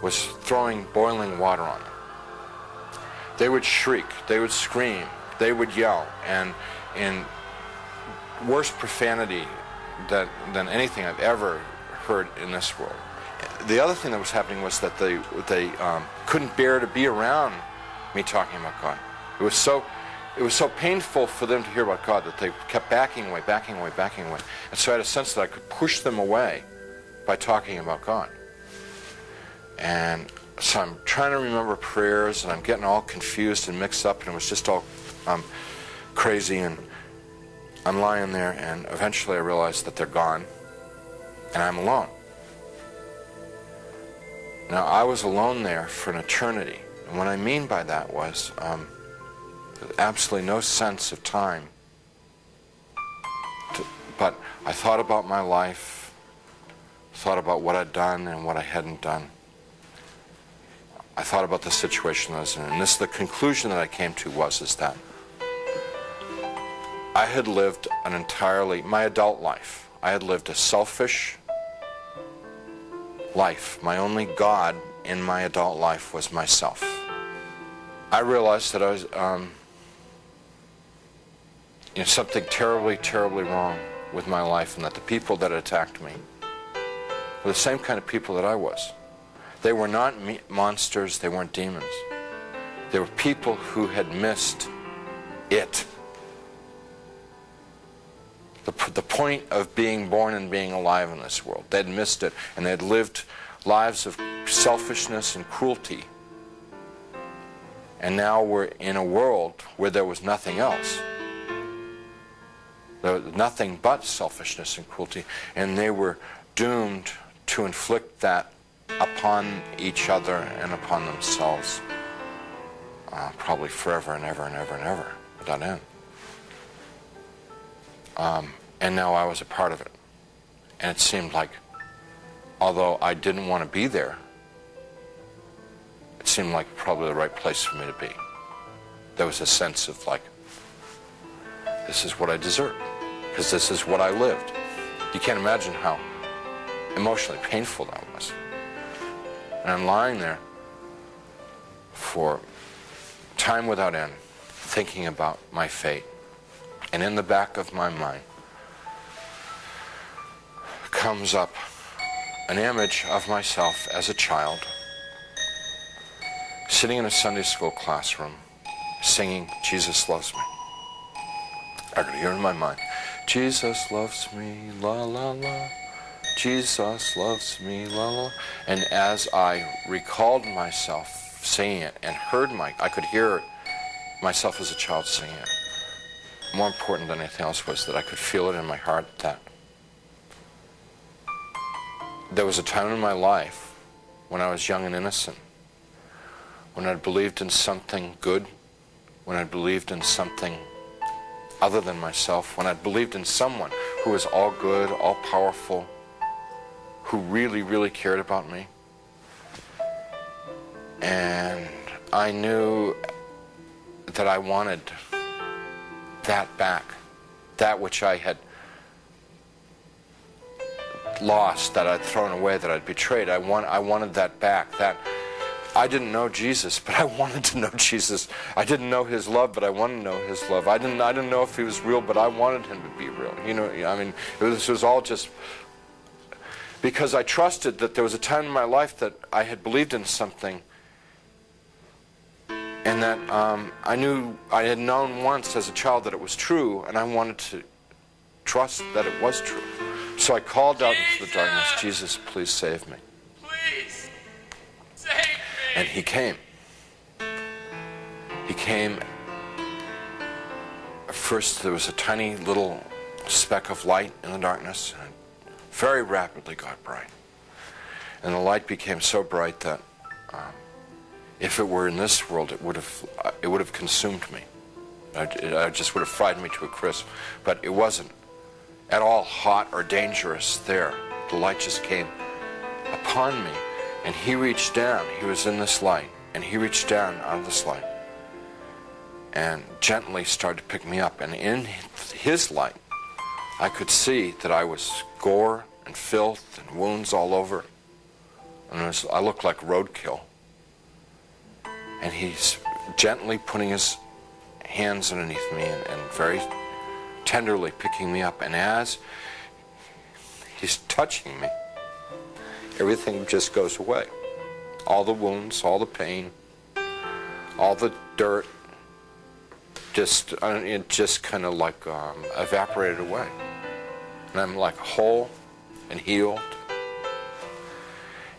was throwing boiling water on them. They would shriek, they would scream, they would yell, and in worse profanity than anything I've ever heard in this world. The other thing that was happening was that they couldn't bear to be around me talking about God. It was so painful for them to hear about God that they kept backing away. And so I had a sense that I could push them away by talking about God. And so I'm trying to remember prayers, and I'm getting all confused and mixed up, and it was just all crazy, and I'm lying there, and eventually I realized that they're gone, and I'm alone. Now, I was alone there for an eternity, and what I mean by that was absolutely no sense of time. But I thought about my life, thought about what I'd done and what I hadn't done. I thought about the situation I was in, and the conclusion that I came to is that I had lived my adult life, I had lived a selfish life. My only God in my adult life was myself. I realized that I was something terribly, terribly wrong with my life, and that the people that attacked me were the same kind of people that I was. They were not monsters, they weren't demons. They were people who had missed it. The point of being born and being alive in this world. They'd missed it, and they'd lived lives of selfishness and cruelty. And now we're in a world where there was nothing else. There was nothing but selfishness and cruelty, and they were doomed to inflict that upon each other and upon themselves, probably forever and ever and ever and ever, without end. And now I was a part of it. And it seemed like, although I didn't want to be there, it seemed like probably the right place for me to be. There was a sense of like, this is what I deserve, because this is what I lived. You can't imagine how emotionally painful that was. And I'm lying there for time without end, thinking about my fate. And in the back of my mind comes up an image of myself as a child, sitting in a Sunday school classroom, singing, Jesus Loves Me. I could hear in my mind, Jesus loves me, la la la. Jesus loves me, la la. And as I recalled myself singing it and I could hear myself as a child singing it, more important than anything else was that I could feel it in my heart that there was a time in my life when I was young and innocent, when I believed in something good, when I believed in something other than myself, when I believed in someone who was all good, all powerful, who really, really cared about me. And I knew that I wanted that back, that which I had lost, that I'd thrown away, that I'd betrayed. I wanted that back. That I didn't know Jesus, but I wanted to know Jesus. I didn't know his love, but I wanted to know his love. I didn't know if he was real, but I wanted him to be real. You know, I mean, this was all just because I trusted that there was a time in my life that I had believed in something, and that I knew I had known once as a child that it was true, and I wanted to trust that it was true. So I called out into the darkness, Jesus, please save me. Please, save me. And he came. He came. First there was a tiny little speck of light in the darkness, and it very rapidly got bright. And the light became so bright that if it were in this world, it would have consumed me. It just would have fried me to a crisp. But it wasn't at all hot or dangerous there. The light just came upon me, and he reached down. He was in this light, and he reached down out of this light and gently started to pick me up. And in his light, I could see that I was gore and filth and wounds all over, and I looked like roadkill. And he's gently putting his hands underneath me and very tenderly picking me up. And as he's touching me, everything just goes away. All the wounds, all the pain, all the dirt, it just kind of like evaporated away. And I'm like whole and healed.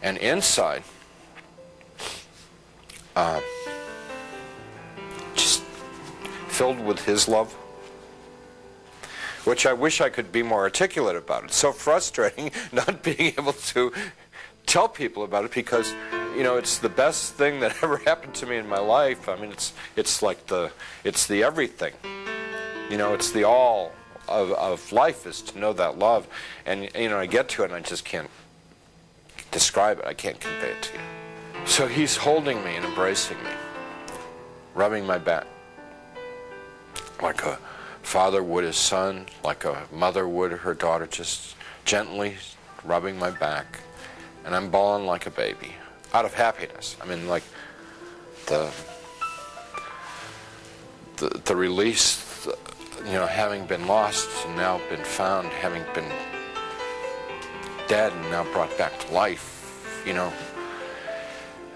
And inside, just filled with his love, which I wish I could be more articulate about. It's so frustrating not being able to tell people about it, because you know, it's the best thing that ever happened to me in my life. I mean, it's like it's the everything. You know, it's the all of life is to know that love. And you know, I get to it and I just can't describe it. I can't convey it to you. So he's holding me and embracing me, rubbing my back like a father would his son, like a mother would her daughter, just gently rubbing my back. And I'm bawling like a baby, out of happiness. I mean, like the release, you know, having been lost and now been found, having been dead and now brought back to life, you know.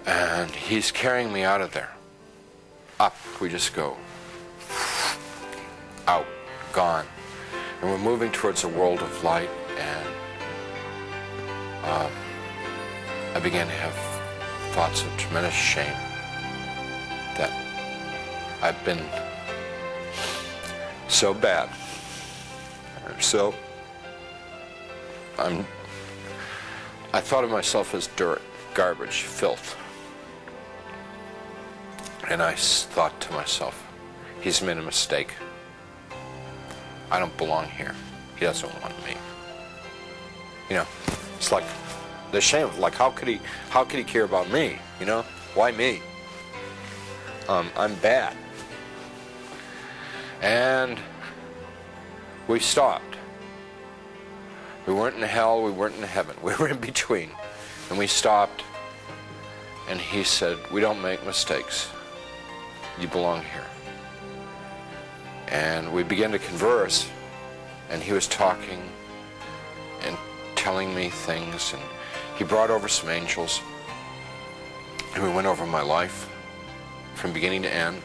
And he's carrying me out of there. Up we just go. Out, gone. And we're moving towards a world of light, and I began to have thoughts of tremendous shame that I've been so bad. So I thought of myself as dirt, garbage, filth. And I thought to myself, he's made a mistake. I don't belong here. He doesn't want me. You know, it's like the shame of, like, how could he care about me? You know, why me? I'm bad. And we stopped. We weren't in hell, we weren't in heaven. We were in between. And we stopped, and he said, we don't make mistakes. You belong here. And we began to converse, and he was talking and telling me things, and he brought over some angels, and we went over my life from beginning to end.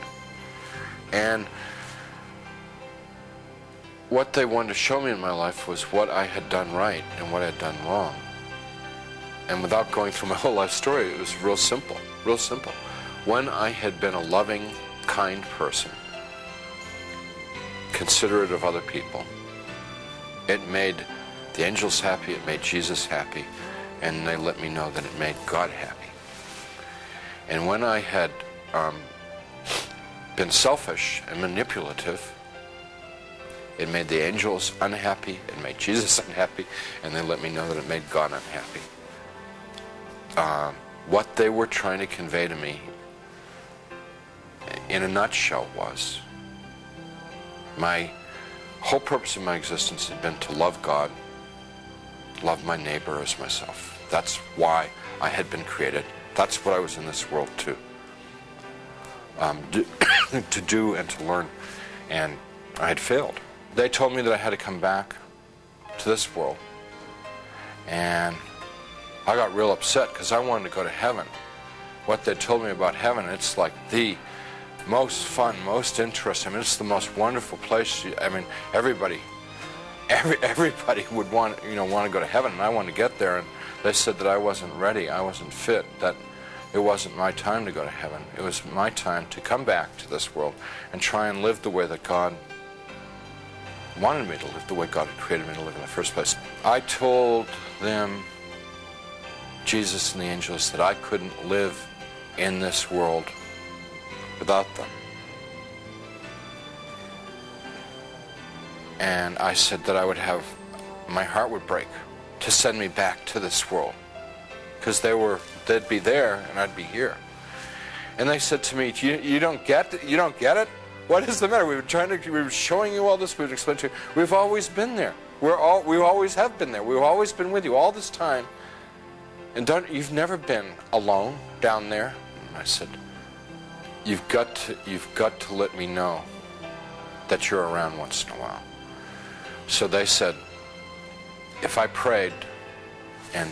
And what they wanted to show me in my life was what I had done right and what I had done wrong. And without going through my whole life story, it was real simple, real simple. When I had been a loving, kind person, considerate of other people. It made the angels happy, it made Jesus happy, and they let me know that it made God happy. And when I had been selfish and manipulative, it made the angels unhappy, it made Jesus unhappy, and they let me know that it made God unhappy. What they were trying to convey to me, in a nutshell, was my whole purpose of my existence had been to love God, love my neighbor as myself. That's why I had been created. That's what I was in this world to do and to learn, and I had failed. They told me that I had to come back to this world, and I got real upset because I wanted to go to heaven. What they told me about heaven, it's like the most fun, most interesting. I mean, it's the most wonderful place. I mean, everybody would want to go to heaven, and I wanted to get there. And they said that I wasn't ready, I wasn't fit, that it wasn't my time to go to heaven. It was my time to come back to this world and try and live the way that God wanted me to live, the way God had created me to live in the first place. I told them, Jesus and the angels, that I couldn't live in this world without them. And I said that I would have, my heart would break to send me back to this world, because they'd be there and I'd be here. And they said to me, you don't get it? What is the matter? We were showing you all this, we would explain to you. We've always been there. We always have been there. We've always been with you all this time. And you've never been alone down there. And I said, you've got to let me know that you're around once in a while. So they said, if I prayed and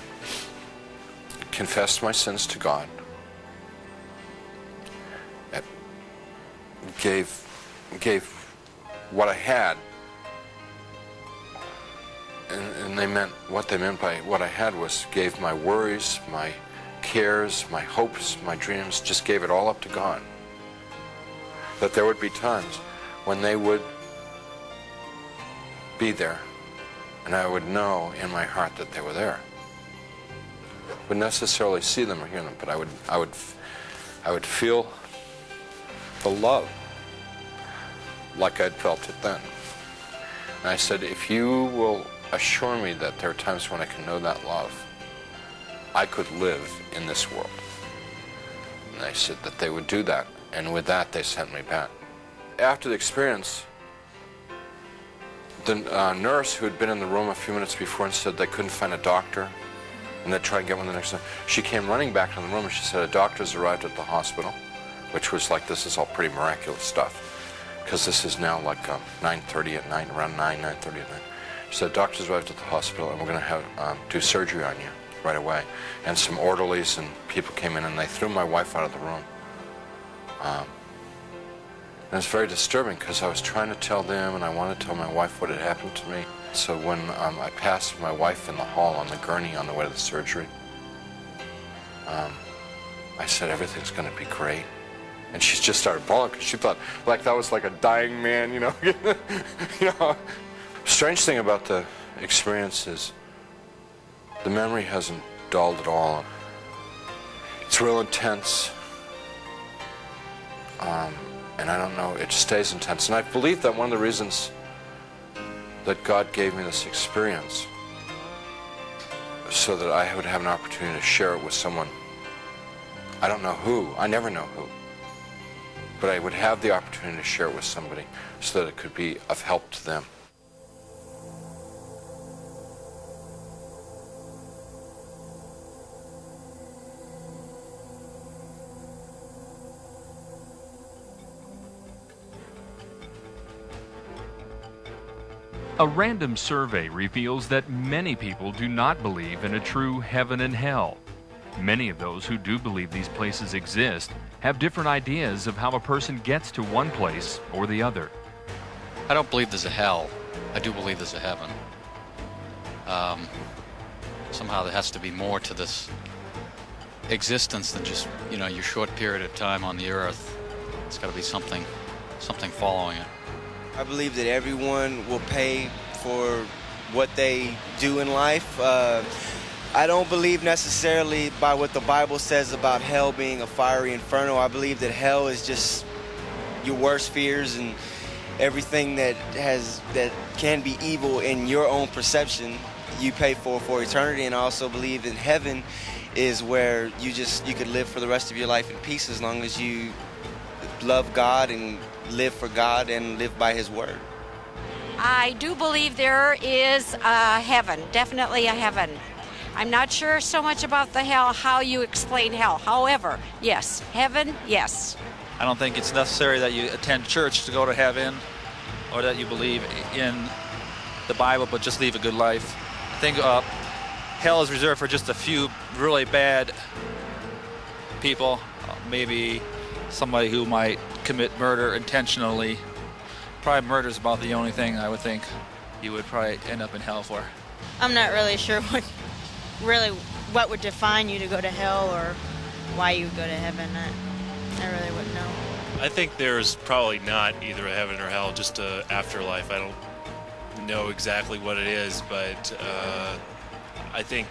confessed my sins to God, gave what I had, and what they meant by what I had was gave my worries, my cares, my hopes, my dreams, just gave it all up to God. That there would be times when they would be there, and I would know in my heart that they were there. I wouldn't necessarily see them or hear them, but I would feel the love like I'd felt it then. And I said, if you will assure me that there are times when I can know that love, I could live in this world. And they said that they would do that, and with that they sent me back. After the experience, the nurse who had been in the room a few minutes before and said they couldn't find a doctor and they'd try and get one the next time, she came running back to the room and she said, a doctor's arrived at the hospital, which was like, this is all pretty miraculous stuff, because this is now like 9:30 at night, around 9:30 at night. She said, doctor's arrived at the hospital and we're going to have do surgery on you right away. And some orderlies and people came in and they threw my wife out of the room. And it's very disturbing because I was trying to tell them and I wanted to tell my wife what had happened to me. So when I passed my wife in the hall on the gurney on the way to the surgery, I said, everything's going to be great. And she just started bawling because she thought like that was like a dying man, you know. Strange thing about the experience is the memory hasn't dulled at all. It's real intense. And I don't know, it stays intense. And I believe that one of the reasons that God gave me this experience so that I would have an opportunity to share it with someone. I don't know who, I never know who, but I would have the opportunity to share it with somebody so that it could be of help to them. A random survey reveals that many people do not believe in a true heaven and hell. Many of those who do believe these places exist have different ideas of how a person gets to one place or the other. I don't believe there's a hell. I do believe there's a heaven. Somehow there has to be more to this existence than just, your short period of time on the earth. It's got to be something following it. I believe that everyone will pay for what they do in life. I don't believe necessarily by what the Bible says about hell being a fiery inferno. I believe that hell is just your worst fears and everything that can be evil in your own perception you pay for eternity. And I also believe that heaven is where you could live for the rest of your life in peace as long as you love God and live for God and live by His word. I do believe there is a heaven, definitely a heaven. I'm not sure so much about the hell, how you explain hell. However, yes, heaven, yes. I don't think it's necessary that you attend church to go to heaven or that you believe in the Bible, but just live a good life. I think hell is reserved for just a few really bad people, maybe somebody who might commit murder intentionally. Probably murder is about the only thing I would think you would probably end up in hell for. I'm not really sure what would define you to go to hell or why you would go to heaven. I really wouldn't know. I think there's probably not either a heaven or hell, just a afterlife. I don't know exactly what it is, but I think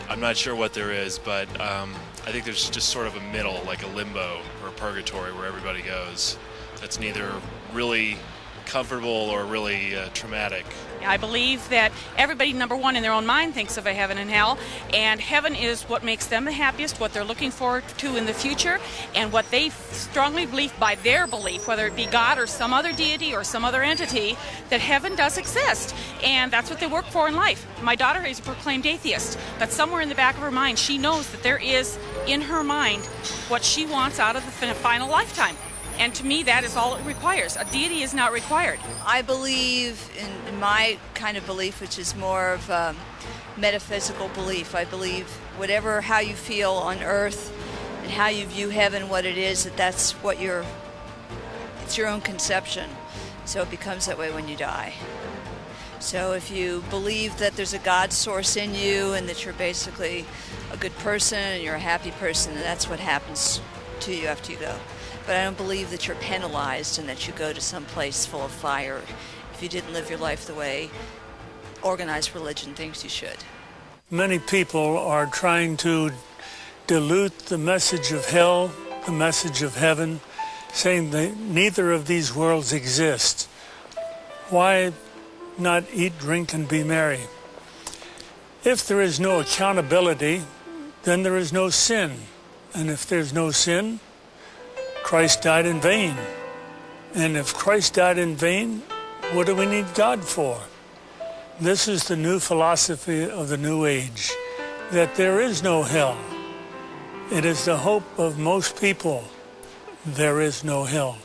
I'm not sure what there is, but I think there's just sort of a middle, like a limbo or a purgatory where everybody goes. That's neither really comfortable or really traumatic. I believe that everybody, number one, in their own mind thinks of a heaven and hell, and heaven is what makes them the happiest, what they're looking forward to in the future, and what they strongly believe by their belief, whether it be God or some other deity or some other entity, that heaven does exist, and that's what they work for in life. My daughter is a proclaimed atheist, but somewhere in the back of her mind, she knows that there is, in her mind, what she wants out of the final lifetime. And to me, that is all it requires. A deity is not required. I believe in my kind of belief, which is more of a metaphysical belief. I believe how you feel on earth and how you view heaven, what it is, that's what it's your own conception. So it becomes that way when you die. So if you believe that there's a God source in you and that you're basically a good person and you're a happy person, and that's what happens to you after you go. But I don't believe that you're penalized and that you go to some place full of fire if you didn't live your life the way organized religion thinks you should. Many people are trying to dilute the message of hell, the message of heaven, saying that neither of these worlds exist. Why not eat, drink, and be merry? If there is no accountability, then there is no sin. And if there's no sin, Christ died in vain. And if Christ died in vain, what do we need God for? This is the new philosophy of the New Age, that there is no hell. It is the hope of most people. There is no hell.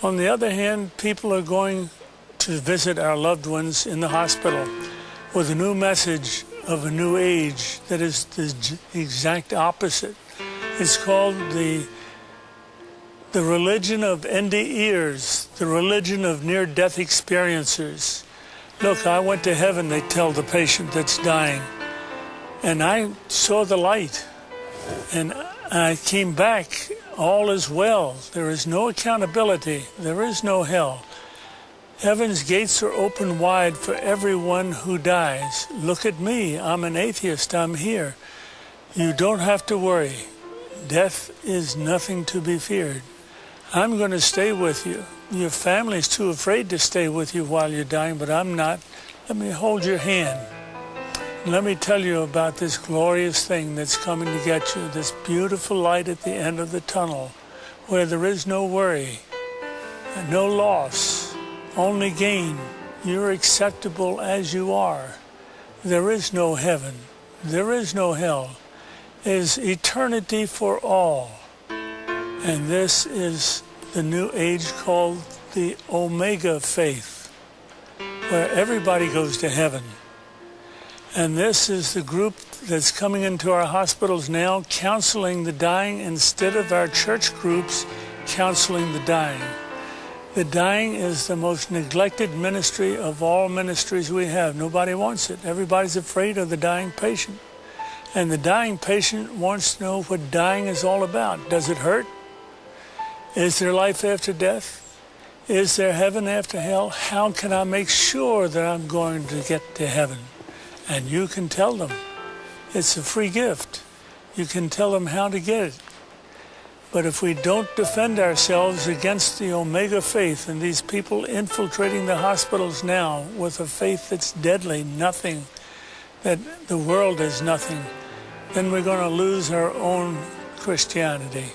On the other hand, people are going to visit our loved ones in the hospital with a new message of a new age that is the exact opposite. It's called the religion of NDEs, the religion of near-death experiencers. Look, I went to heaven, they tell the patient that's dying, and I saw the light, and I came back, all is well. There is no accountability, there is no hell. Heaven's gates are open wide for everyone who dies. Look at me, I'm an atheist, I'm here. You don't have to worry. Death is nothing to be feared. I'm going to stay with you. Your family's too afraid to stay with you while you're dying, but I'm not. Let me hold your hand. Let me tell you about this glorious thing that's coming to get you, this beautiful light at the end of the tunnel, where there is no worry, and no loss, only gain. You're acceptable as you are. There is no heaven. There is no hell. Is eternity for all. And this is the new age called the Omega faith, where everybody goes to heaven. And this is the group that's coming into our hospitals now, counseling the dying instead of our church groups counseling the dying. The dying is the most neglected ministry of all ministries we have. Nobody wants it. Everybody's afraid of the dying patient. And the dying patient wants to know what dying is all about. Does it hurt? Is there life after death? Is there heaven after hell? How can I make sure that I'm going to get to heaven? And you can tell them. It's a free gift. You can tell them how to get it. But if we don't defend ourselves against the Omega faith and these people infiltrating the hospitals now with a faith that's deadly, nothing, that the world is nothing, then we're going to lose our own Christianity.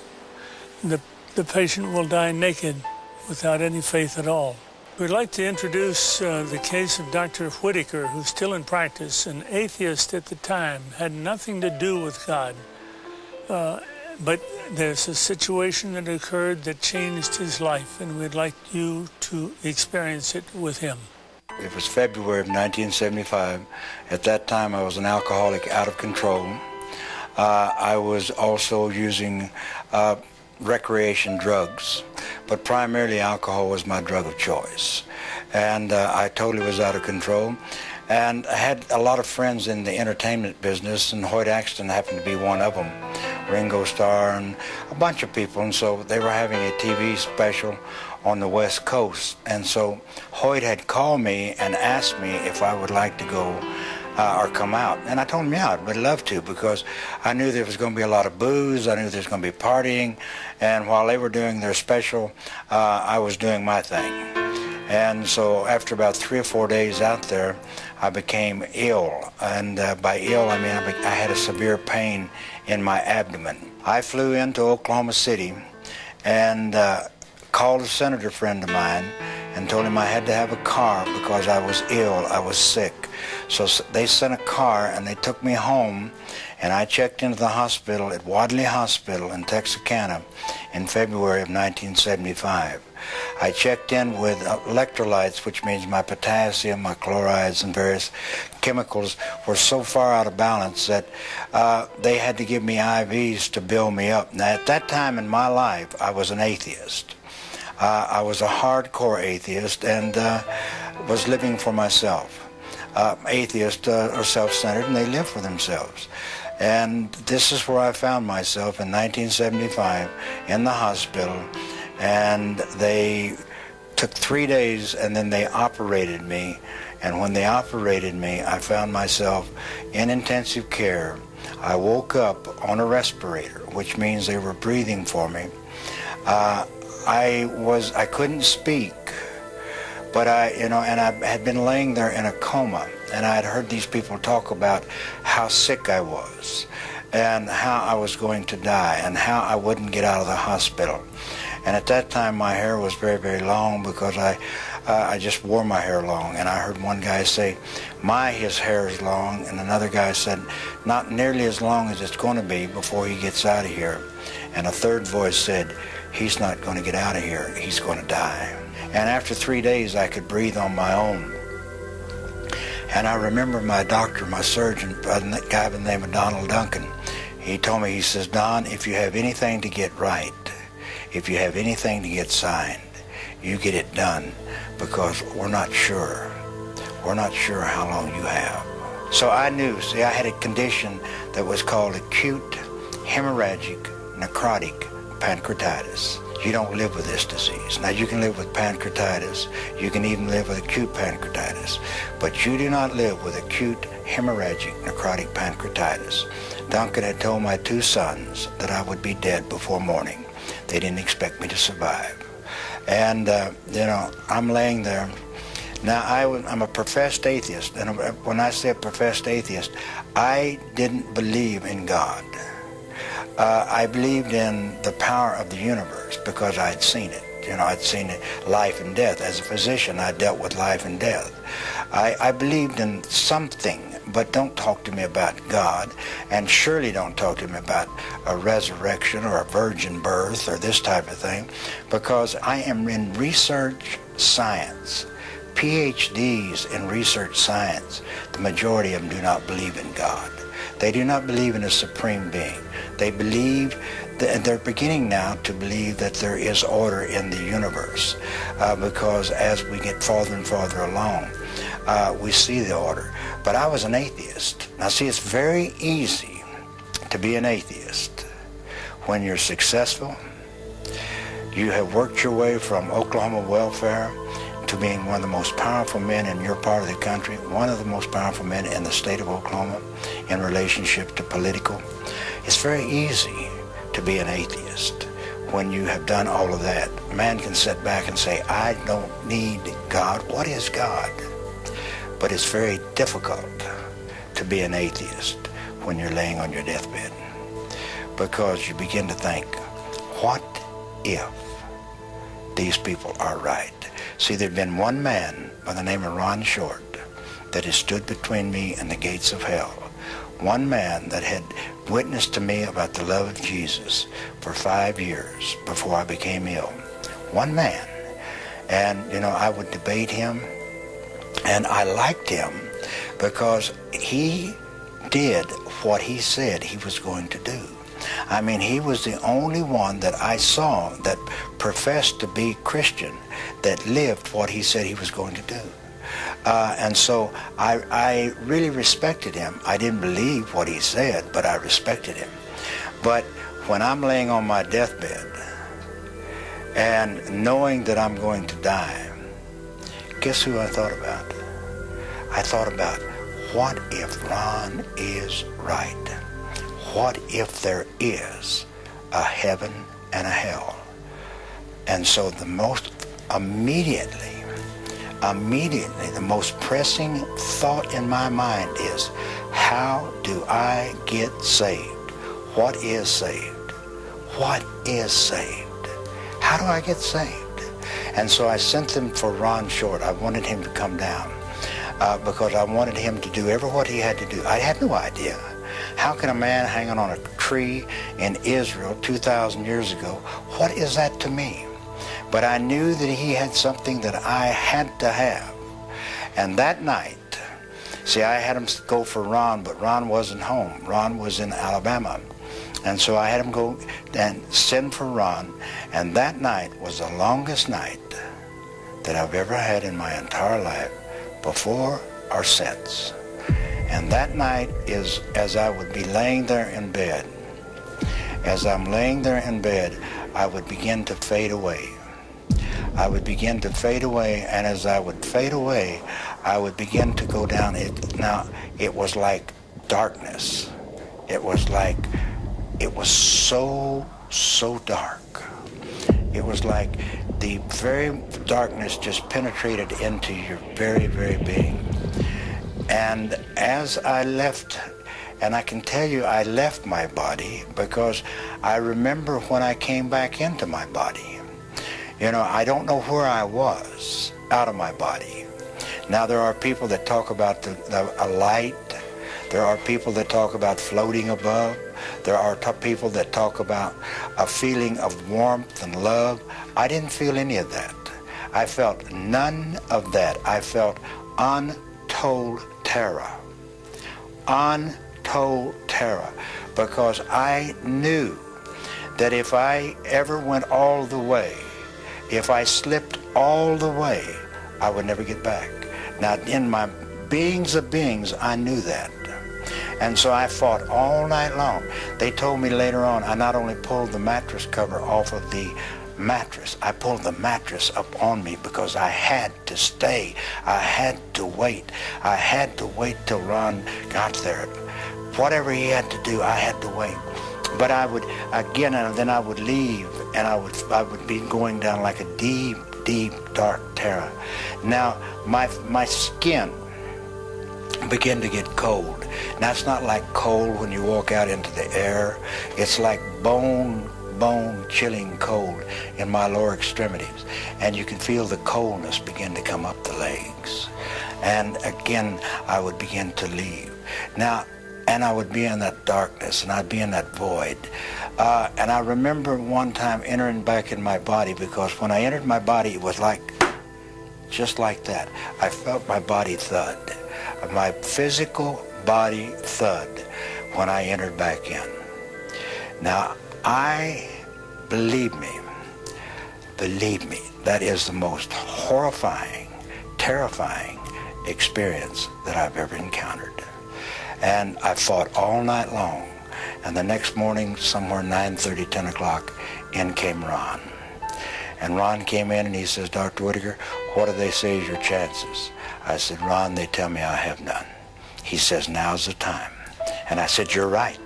The patient will die naked without any faith at all. We'd like to introduce the case of Dr. Whitaker, who's still in practice, an atheist at the time, had nothing to do with God. But there's a situation that occurred that changed his life, and we'd like you to experience it with him. It was February of 1975. At that time, I was an alcoholic out of control. I was also using recreation drugs, but primarily alcohol was my drug of choice. And I totally was out of control. And I had a lot of friends in the entertainment business, and Hoyt Axton happened to be one of them, Ringo Starr and a bunch of people. And so they were having a TV special on the West Coast. And so Hoyt had called me and asked me if I would like to go or come out. And I told him, yeah, I'd love to, because I knew there was going to be a lot of booze. I knew there was going to be partying. And while they were doing their special, I was doing my thing. And so after about 3 or 4 days out there, I became ill. And by ill, I mean I had a severe pain in my abdomen. I flew into Oklahoma City and called a senator friend of mine and told him I had to have a car because I was ill, I was sick. So they sent a car and they took me home, and I checked into the hospital at Wadley Hospital in Texarkana in February of 1975. I checked in with electrolytes, which means my potassium, my chlorides, and various chemicals were so far out of balance that they had to give me IVs to build me up. Now, at that time in my life, I was an atheist. I was a hardcore atheist and was living for myself. Atheists are self-centered, and they live for themselves. And this is where I found myself in 1975 in the hospital, and they took 3 days and then they operated me. And when they operated me, I found myself in intensive care. I woke up on a respirator, which means they were breathing for me. I couldn't speak, but I had been laying there in a coma, and I had heard these people talk about how sick I was and how I was going to die and how I wouldn't get out of the hospital. And at that time, my hair was very, very long because I just wore my hair long. And I heard one guy say, his hair is long, and another guy said, not nearly as long as it's going to be before he gets out of here. And a third voice said, he's not going to get out of here, he's going to die. And after 3 days, I could breathe on my own. And I remember my doctor, my surgeon, a guy by the name of Donald Duncan, he told me, he says, Don, if you have anything to get right, if you have anything to get signed, you get it done, because we're not sure. We're not sure how long you have. So I knew, I had a condition that was called acute hemorrhagic necrotic pancreatitis. You don't live with this disease. Now, you can live with pancreatitis. You can even live with acute pancreatitis. But you do not live with acute hemorrhagic necrotic pancreatitis. Duncan had told my 2 sons that I would be dead before morning. They didn't expect me to survive. And, I'm laying there. Now, I'm a professed atheist. And when I say a professed atheist, I didn't believe in God. I believed in the power of the universe because I'd seen it. I'd seen it, life and death. As a physician, I dealt with life and death. I believed in something, but don't talk to me about God, and surely don't talk to me about a resurrection or a virgin birth or this type of thing, because I am in research science. PhDs in research science, the majority of them do not believe in God. They do not believe in a supreme being. They believe, and they're beginning now to believe that there is order in the universe, because as we get farther and farther along, we see the order. But I was an atheist. Now see, it's very easy to be an atheist when you're successful, You have worked your way from Oklahoma welfare to being one of the most powerful men in your part of the country, one of the most powerful men in the state of Oklahoma in relationship to political. It's very easy to be an atheist when you have done all of that. A man can sit back and say, I don't need God. What is God? But it's very difficult to be an atheist when you're laying on your deathbed, because you begin to think, what if these people are right? See, there'd been one man by the name of Ron Short that has stood between me and the gates of hell. One man that had witnessed to me about the love of Jesus for 5 years before I became ill. One man. And, you know, I would debate him, and I liked him because he did what he said he was going to do. I mean, he was the only one that I saw that professed to be Christian, that lived what he said he was going to do. And so I really respected him. I didn't believe what he said, but I respected him. But when I'm laying on my deathbed and knowing that I'm going to die, guess who I thought about? I thought about, what if Ron is right? What if there is a heaven and a hell? And so the most immediately, the most pressing thought in my mind is, how do I get saved? What is saved? What is saved? How do I get saved? And so I sent them for Ron Short. I wanted him to come down because I wanted him to do what he had to do. I had no idea. How can a man hanging on a tree in Israel 2,000 years ago, what is that to me? But I knew that he had something that I had to have. And that night, see, I had him go for Ron, but Ron wasn't home. Ron was in Alabama. And so I had him go and send for Ron. And that night was the longest night that I've ever had in my entire life, before or since. And that night is, as I would be laying there in bed, as I'm laying there in bed, I would begin to fade away. I would begin to fade away, and as I would fade away, I would begin to go down. Now, it was like darkness. It was so dark. It was like the very darkness just penetrated into your very, very being. And as I left, and I can tell you I left my body because I remember when I came back into my body. You know, I don't know where I was out of my body. Now, there are people that talk about a light. There are people that talk about floating above. There are people that talk about a feeling of warmth and love. I didn't feel any of that. I felt none of that. I felt untold terror. Untold terror. Because I knew that if I ever went all the way, if I slipped all the way, I would never get back. Now, in my beings of beings, I knew that. And so I fought all night long. They told me later on, I not only pulled the mattress cover off of the mattress, I pulled the mattress up on me because I had to stay. I had to wait. I had to wait till Ron got there. Whatever he had to do, I had to wait. But I would, again, and then I would leave, and I would be going down like a deep, deep, dark terror. Now, my skin began to get cold. Now, it's not like cold when you walk out into the air. It's like bone chilling cold in my lower extremities. And you can feel the coldness begin to come up the legs. And again, I would begin to leave. Now, and I would be in that darkness, and I'd be in that void. And I remember one time entering back in my body, because when I entered my body, it was like, just like that. I felt my body thud. My physical body thud when I entered back in. Now, believe me, that is the most horrifying, terrifying experience that I've ever encountered. And I fought all night long. And the next morning, somewhere 9:30, 10 o'clock, in came Ron. And Ron came in and he says, Dr. Whitaker, what do they say is your chances? I said, Ron, they tell me I have none. He says, now's the time. And I said, you're right.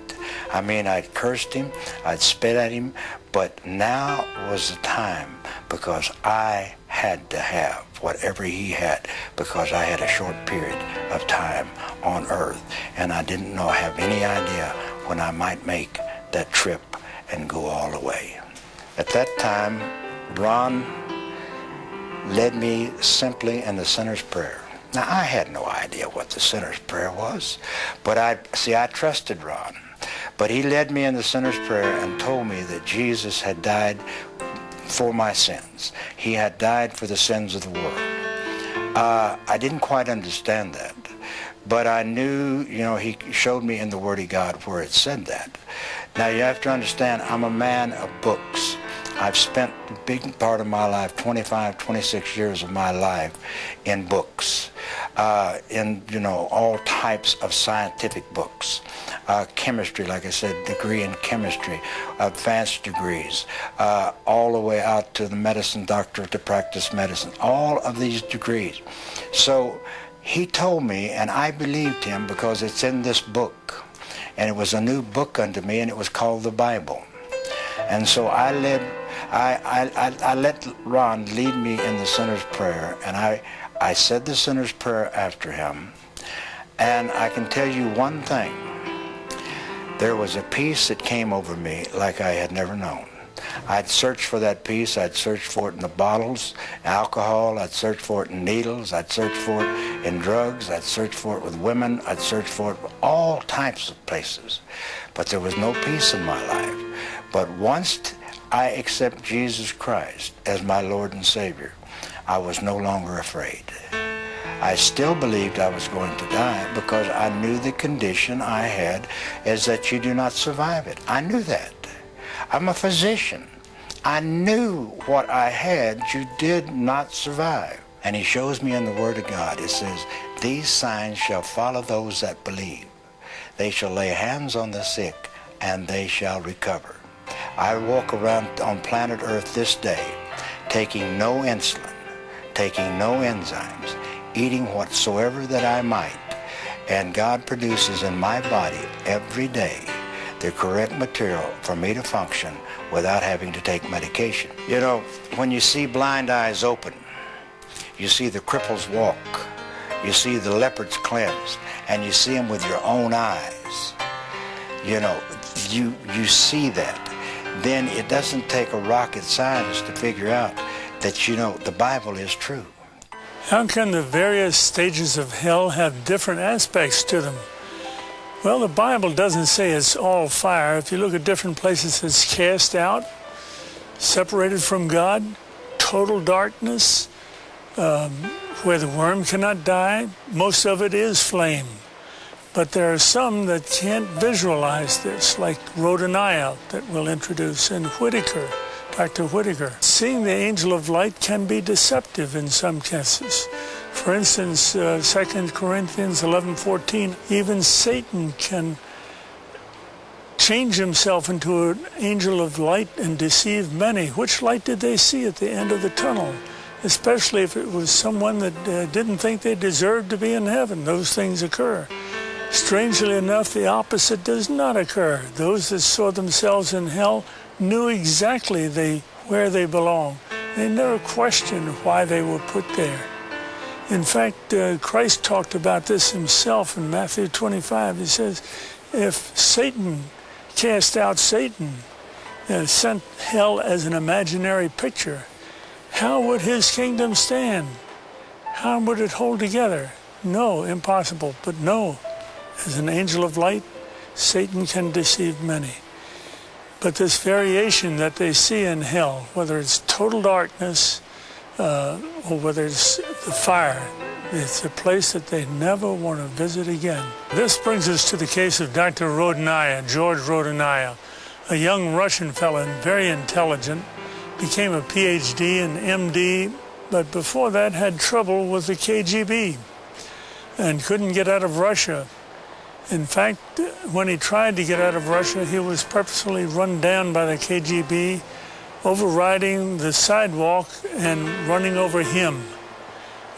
I mean, I'd cursed him, I'd spit at him, but now was the time, because I had to have whatever he had, because I had a short period of time on earth, and I didn't have any idea when I might make that trip and go all the way. At that time, Ron led me simply in the sinner's prayer. Now, I had no idea what the sinner's prayer was, but I trusted Ron. But he led me in the sinner's prayer and told me that Jesus had died for my sins. He had died for the sins of the world. I didn't quite understand that, but I knew, he showed me in the Word of God where it said that. Now, you have to understand, I'm a man of books. I've spent a big part of my life, 25, 26 years of my life, in books, in all types of scientific books. Chemistry, like I said, degree in chemistry, advanced degrees, all the way out to the medicine doctor to practice medicine, all of these degrees. So he told me, and I believed him because it's in this book, and it was a new book unto me, and it was called the Bible. And so I let Ron lead me in the sinner's prayer, and I said the sinner's prayer after him. And I can tell you one thing. There was a peace that came over me like I had never known. I'd search for that peace. I'd search for it in the bottles, alcohol. I'd search for it in needles. I'd search for it in drugs. I'd search for it with women. I'd search for it all types of places. But there was no peace in my life. But once I accept Jesus Christ as my Lord and Savior, I was no longer afraid. I still believed I was going to die because I knew the condition I had is that you do not survive it. I knew that. I'm a physician. I knew what I had, you did not survive. And he shows me in the Word of God, it says, these signs shall follow those that believe. They shall lay hands on the sick, and they shall recover. I walk around on planet Earth this day, taking no insulin, taking no enzymes, eating whatsoever that I might, and God produces in my body every day the correct material for me to function without having to take medication. When you see blind eyes open, you see the cripples walk, you see the leopards cleansed, and you see them with your own eyes. You see that. Then it doesn't take a rocket scientist to figure out that, the Bible is true. How can the various stages of hell have different aspects to them? Well, the Bible doesn't say it's all fire. If you look at different places, it's cast out, separated from God, total darkness, where the worm cannot die. Most of it is flame. But there are some that can't visualize this, like Rhodaniah that we'll introduce, and Whitaker, Dr. Whitaker. Seeing the angel of light can be deceptive in some cases. For instance, 2 Corinthians 11:14, even Satan can change himself into an angel of light and deceive many. Which light did they see at the end of the tunnel? Especially if it was someone that didn't think they deserved to be in heaven. Those things occur. Strangely enough, the opposite does not occur. Those that saw themselves in hell knew exactly where they belong. They never questioned why they were put there. In fact, Christ talked about this himself in Matthew 25. He says, if Satan cast out Satan and sent hell as an imaginary picture, how would his kingdom stand? How would it hold together? No, impossible. But no, as an angel of light, Satan can deceive many. But this variation that they see in hell, whether it's total darkness or whether it's the fire, it's a place that they never want to visit again. This brings us to the case of Dr. Rhodaniah, George Rhodaniah, a young Russian fellow, very intelligent, became a PhD and MD, but before that had trouble with the KGB and couldn't get out of Russia. In fact, when he tried to get out of Russia, he was purposefully run down by the KGB overriding the sidewalk and running over him.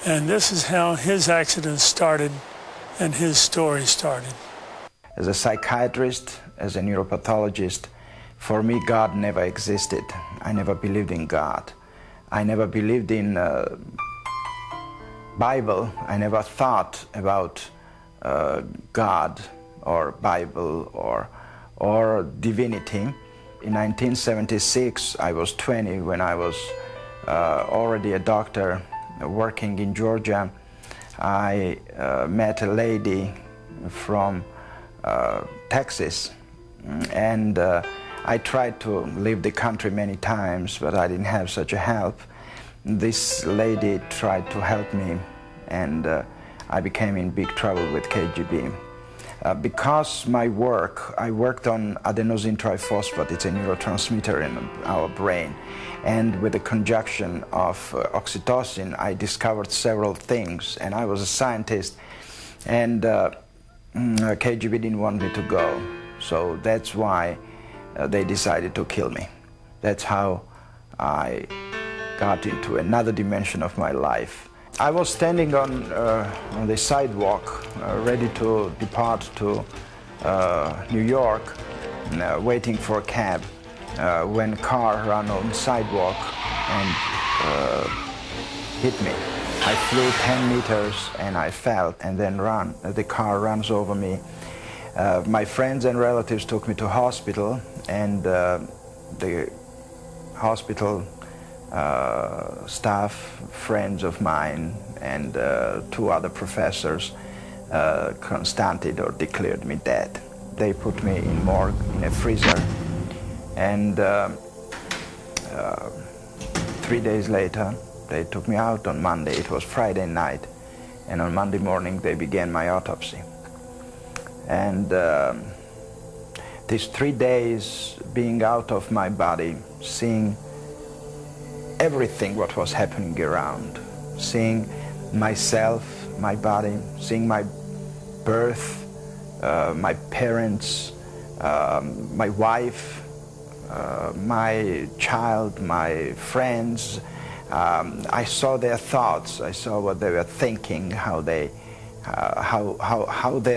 And this is how his accident started and his story started. As a psychiatrist, as a neuropathologist, for me, God never existed. I never believed in God. I never believed in Bible. I never thought about God or Bible or divinity. In 1976, I was 20 when I was already a doctor working in Georgia. I met a lady from Texas, and I tried to leave the country many times, but I didn't have such a help. This lady tried to help me, and I became in big trouble with KGB. Because my work, I worked on adenosine triphosphate, it's a neurotransmitter in our brain, and with the conjunction of oxytocin, I discovered several things, and I was a scientist, and KGB didn't want me to go, so that's why they decided to kill me. That's how I got into another dimension of my life. I was standing on the sidewalk, ready to depart to New York, waiting for a cab, when a car ran on the sidewalk and hit me. I flew 10 meters and I fell and then ran. The car runs over me. My friends and relatives took me to hospital, and the hospital staff, friends of mine, and 2 other professors constated or declared me dead. They put me in morgue in a freezer, and 3 days later they took me out on Monday. It was Friday night, and on Monday morning they began my autopsy. And these 3 days being out of my body, seeing everything what was happening around, seeing myself, my body, seeing my birth, my parents, my wife, my child, my friends. I saw their thoughts, I saw what they were thinking, how their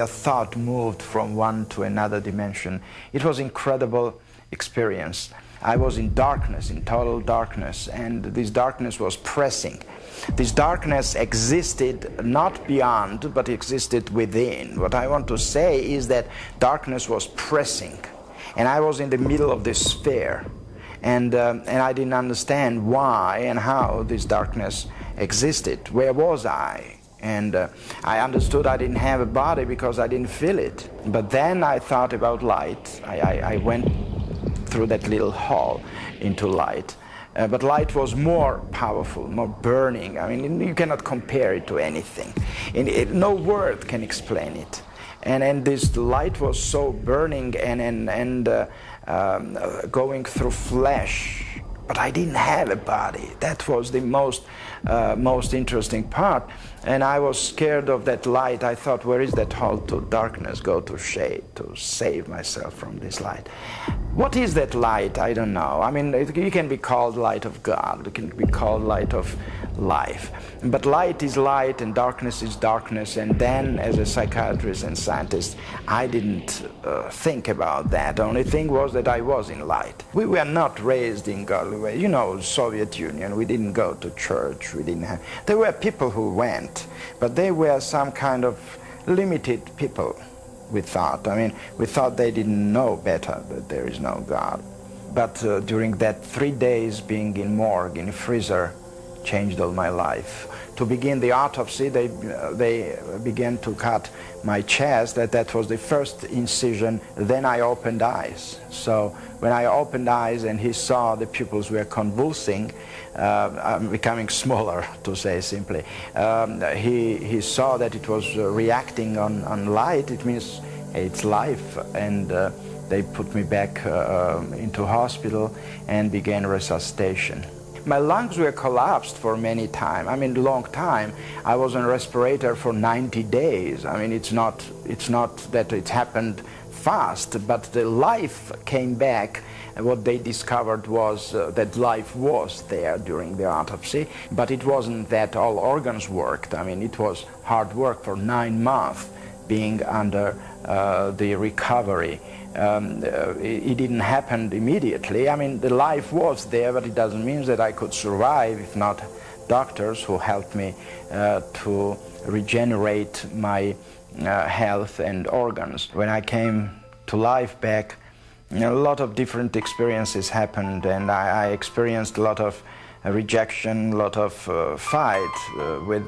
thought moved from one to another dimension. It was an incredible experience. I was in darkness, in total darkness, and this darkness was pressing. This darkness existed not beyond, but existed within. What I want to say is that darkness was pressing, and I was in the middle of this sphere, and I didn't understand why and how this darkness existed. Where was I? And I understood I didn't have a body because I didn't feel it. But then I thought about light. I went through that little hall into light. But light was more powerful, more burning. I mean, you cannot compare it to anything. No word can explain it. And this light was so burning and going through flesh. But I didn't have a body. That was the most interesting part. And I was scared of that light. I thought, where is that hall to darkness? Go to shade to save myself from this light. What is that light? I don't know. I mean, it can be called light of God. It can be called light of life. But light is light and darkness is darkness. And then, as a psychiatrist and scientist, I didn't think about that. The only thing was that I was in light. We were not raised in godly way. You know, Soviet Union, we didn't go to church. We didn't have... There were people who went, but they were some kind of limited people. We thought. I mean, we thought they didn't know better, that there is no God. But during that 3 days being in morgue, in a freezer, changed all my life. To begin the autopsy, they began to cut my chest. That was the first incision. Then I opened eyes. So when I opened eyes and he saw the pupils were convulsing, becoming smaller, to say simply, he saw that it was reacting on light. It means it's life. And they put me back into hospital and began resuscitation. My lungs were collapsed for many times. I mean, long time. I was on respirator for 90 days. I mean, it's not that it happened fast, but the life came back. And what they discovered was that life was there during the autopsy, but it wasn't that all organs worked. I mean, it was hard work for 9 months being under the recovery. It didn't happen immediately. I mean, the life was there, but it doesn't mean that I could survive if not doctors who helped me to regenerate my health and organs. When I came to life back, a lot of different experiences happened, and I experienced a lot of rejection, a lot of fight with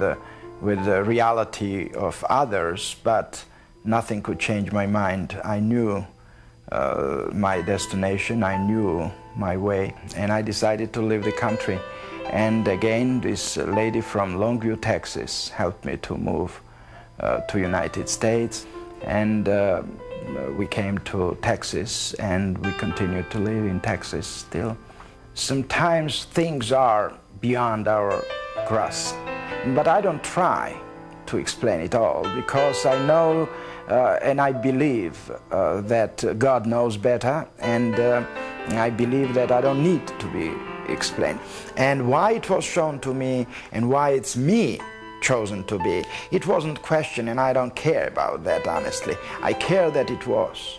the reality of others, but nothing could change my mind. I knew my destination, I knew my way, and I decided to leave the country. And again, this lady from Longview, Texas, helped me to move to United States, and we came to Texas, and we continue to live in Texas still. Sometimes things are beyond our grasp, but I don't try to explain it all, because I know and I believe that God knows better, and I believe that I don't need to be explained. And why it was shown to me, and why it's me chosen to be, it wasn't question, and I don't care about that, honestly. I care that it was.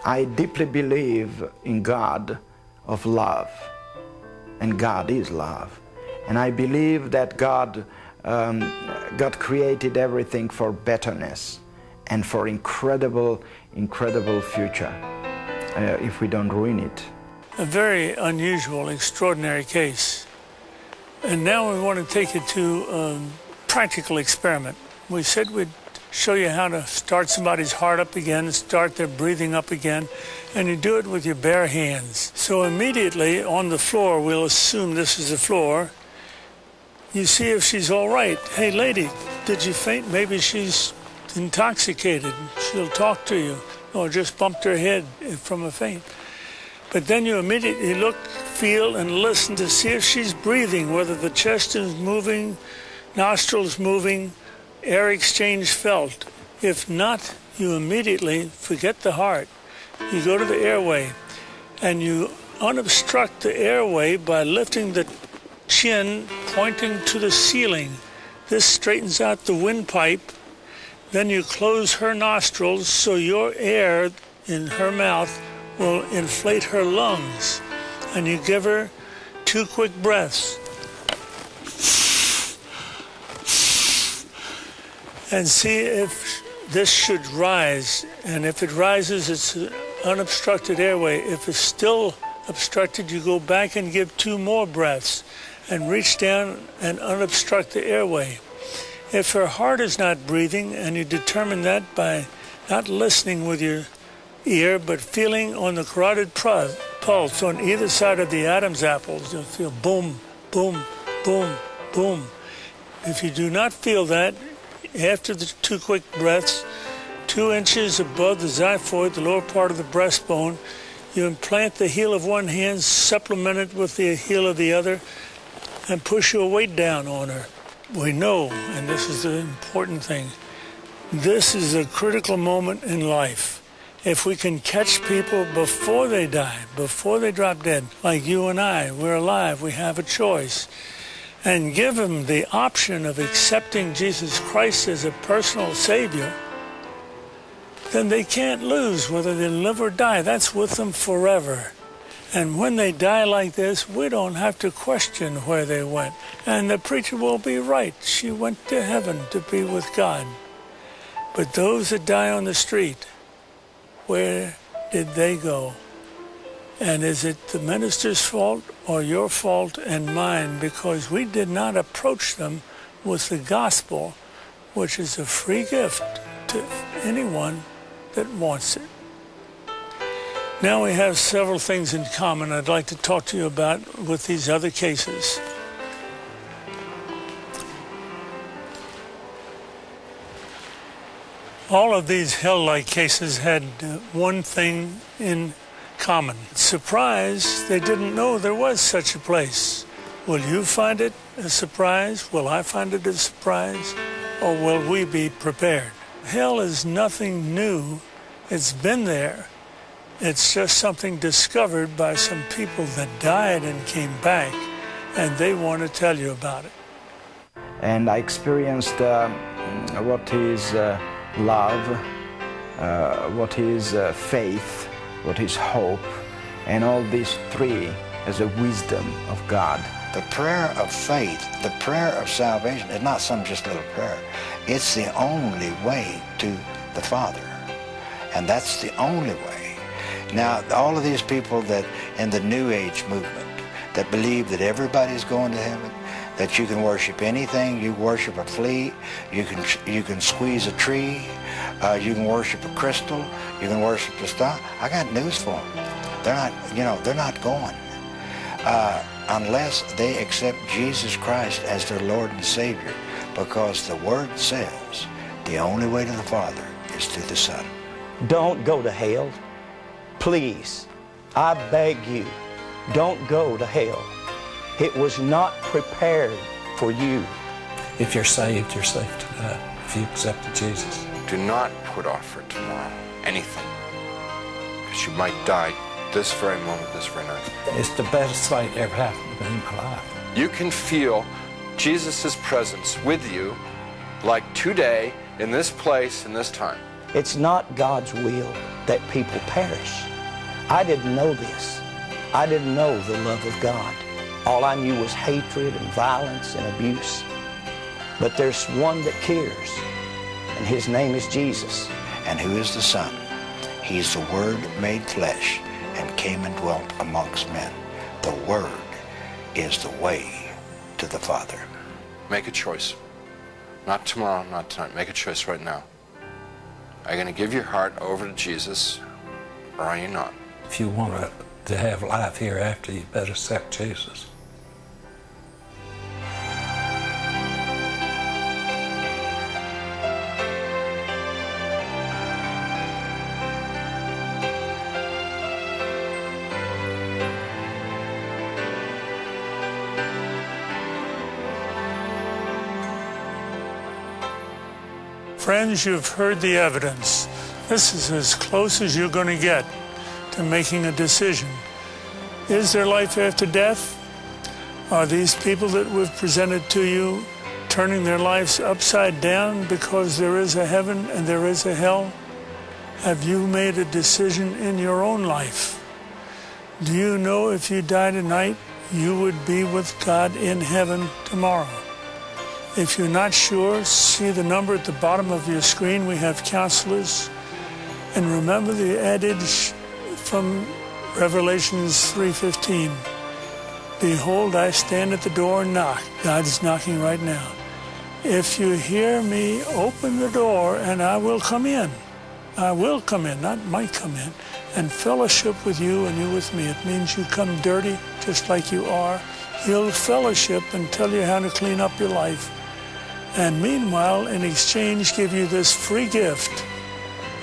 I deeply believe in God of love, and God is love. And I believe that God created everything for betterness and for incredible future if we don't ruin it. A very unusual, extraordinary case. And now we want to take it to a practical experiment. We said we'd show you how to start somebody's heart up again, start their breathing up again, and you do it with your bare hands. So immediately on the floor, we'll assume this is the floor, you see if she's all right. Hey lady, did you faint? Maybe she's intoxicated. She'll talk to you, or just bumped her head from a faint. But then you immediately look, feel, and listen to see if she's breathing, whether the chest is moving, nostrils moving, air exchange felt. If not, you immediately forget the heart. You go to the airway, and you unobstruct the airway by lifting the chin pointing to the ceiling. This straightens out the windpipe. Then you close her nostrils so your air in her mouth will inflate her lungs. And you give her 2 quick breaths. And see if this should rise. And if it rises, it's an unobstructed airway. If it's still obstructed, you go back and give 2 more breaths and reach down and unobstruct the airway. If her heart is not breathing, and you determine that by not listening with your ear, but feeling on the carotid pulse on either side of the Adam's apples, you'll feel boom, boom, boom, boom. If you do not feel that, after the 2 quick breaths, 2 inches above the xiphoid, the lower part of the breastbone, you implant the heel of one hand, supplement it with the heel of the other, and push your weight down on her. We know, and this is the important thing, this is a critical moment in life. If we can catch people before they die, before they drop dead, like you and I, we're alive, we have a choice, and give them the option of accepting Jesus Christ as a personal Savior, then they can't lose whether they live or die. That's with them forever. And when they die like this, we don't have to question where they went. And the preacher will be right. She went to heaven to be with God. But those that die on the street, where did they go? And is it the minister's fault or your fault and mine? Because we did not approach them with the gospel, which is a free gift to anyone that wants it. Now we have several things in common I'd like to talk to you about with these other cases. All of these hell-like cases had one thing in common. Surprise, they didn't know there was such a place. Will you find it a surprise? Will I find it a surprise? Or will we be prepared? Hell is nothing new It's been there. It's just something discovered by some people that died and came back, and they want to tell you about it. And I experienced what is love, what is faith, what is hope, and all these three as a wisdom of God. The prayer of faith, the prayer of salvation is not some just little prayer. It's the only way to the Father. And that's the only way. Now, all of these people that in the New Age movement that believe that everybody's going to heaven, that you can worship anything, you worship a flea, you can squeeze a tree, you can worship a crystal, you can worship a star. I got news for them. They're not going. Unless they accept Jesus Christ as their Lord and Savior, because the Word says the only way to the Father is through the Son. Don't go to hell. Please, I beg you, don't go to hell. It was not prepared for you. If you're saved, you're safe to die, if you accepted Jesus. Do not put off for tomorrow anything, because you might die this very moment, this very night. It's the best thing that ever happened to me in my life. You can feel Jesus' presence with you like today, in this place, in this time. It's not God's will that people perish. I didn't know this. I didn't know the love of God. All I knew was hatred and violence and abuse. But there's one that cares, and his name is Jesus. And who is the Son? He's the Word made flesh and came and dwelt amongst men. The Word is the way to the Father. Make a choice. Not tomorrow, not tonight. Make a choice right now. Are you going to give your heart over to Jesus, or are you not? If you want to have life hereafter, you better accept Jesus. Friends, you've heard the evidence. This is as close as you're going to get to making a decision. Is there life after death? Are these people that we've presented to you turning their lives upside down because there is a heaven and there is a hell? Have you made a decision in your own life? Do you know if you die tonight, you would be with God in heaven tomorrow? If you're not sure, see the number at the bottom of your screen. We have counselors. And remember the adage from Revelations 3:15. Behold, I stand at the door and knock. God's knocking right now. If you hear me, open the door and I will come in. I will come in, not might come in, and fellowship with you and you with me. It means you come dirty just like you are. He'll fellowship and tell you how to clean up your life. And meanwhile, in exchange, give you this free gift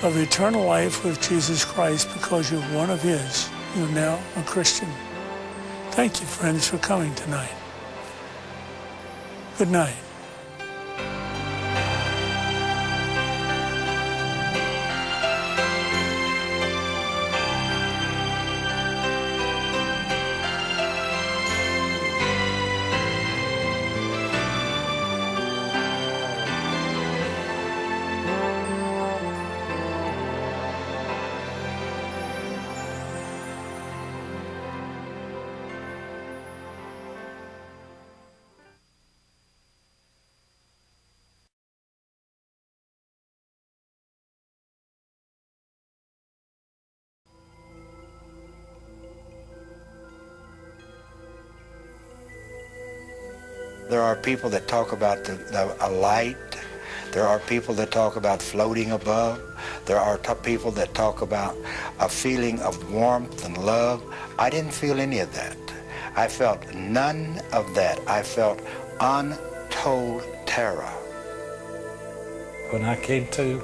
of eternal life with Jesus Christ because you're one of His. You're now a Christian. Thank you, friends, for coming tonight. Good night. There are people that talk about a light. There are people that talk about floating above. There are people that talk about a feeling of warmth and love. I didn't feel any of that. I felt none of that. I felt untold terror. When I came to,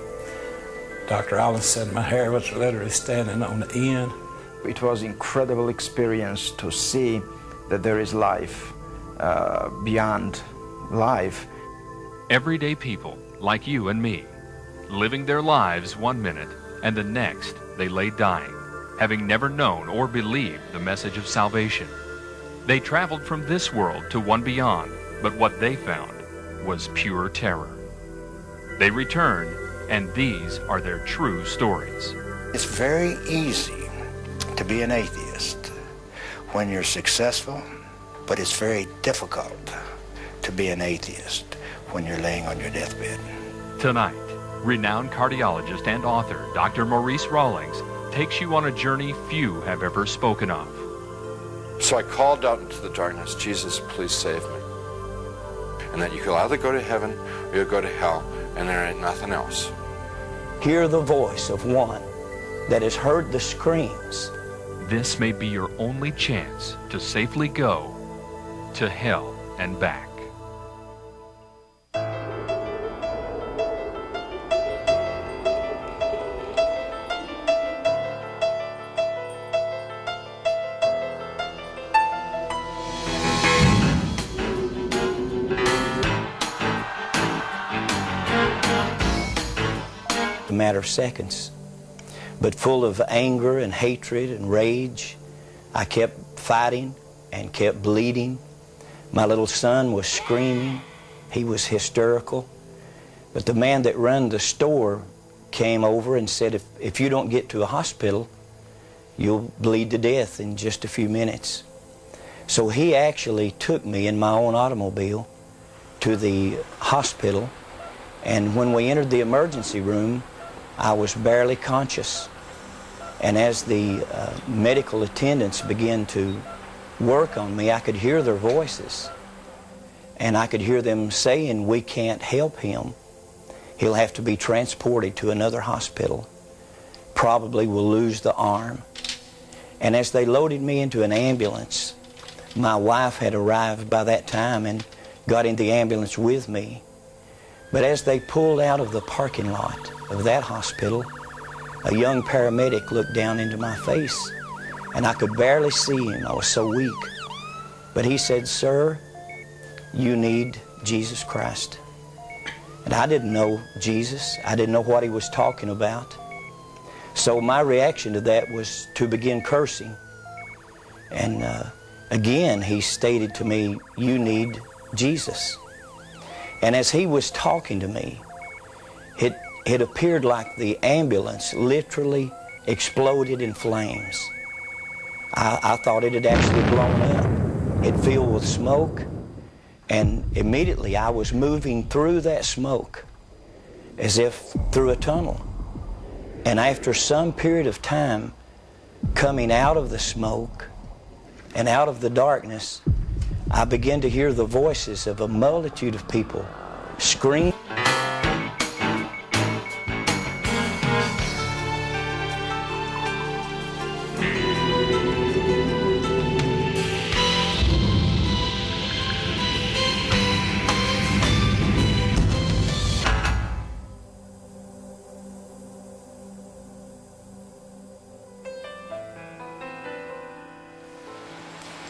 Dr. Rawlings said my hair was literally standing on the end. It was an incredible experience to see that there is life beyond life. Everyday people like you and me, living their lives 1 minute and the next they lay dying, having never known or believed the message of salvation. They traveled from this world to one beyond, but what they found was pure terror. They returned, and these are their true stories. It's very easy to be an atheist when you're successful, but it's very difficult to be an atheist when you're laying on your deathbed. Tonight, renowned cardiologist and author Dr. Maurice Rawlings takes you on a journey few have ever spoken of. So I called out into the darkness, Jesus, please save me. And that you could either go to heaven or you'll go to hell, and there ain't nothing else. Hear the voice of one that has heard the screams. This may be your only chance to safely go to hell and back. A matter of seconds, but full of anger and hatred and rage. I kept fighting and kept bleeding. My little son was screaming. He was hysterical. But the man that ran the store came over and said, if you don't get to a hospital, you'll bleed to death in just a few minutes. So he actually took me in my own automobile to the hospital, and when we entered the emergency room, I was barely conscious. And as the medical attendants began to work on me, I could hear their voices. And I could hear them saying, we can't help him. He'll have to be transported to another hospital. Probably will lose the arm. And as they loaded me into an ambulance, my wife had arrived by that time and got in the ambulance with me. But as they pulled out of the parking lot of that hospital, a young paramedic looked down into my face, and I could barely see him. I was so weak. But he said, sir, you need Jesus Christ. And I didn't know Jesus. I didn't know what he was talking about. So my reaction to that was to begin cursing. And again, he stated to me, you need Jesus. And as he was talking to me, it appeared like the ambulance literally exploded in flames. I thought it had actually blown up. It filled with smoke, and immediately I was moving through that smoke as if through a tunnel. And after some period of time, coming out of the smoke and out of the darkness, I began to hear the voices of a multitude of people scream.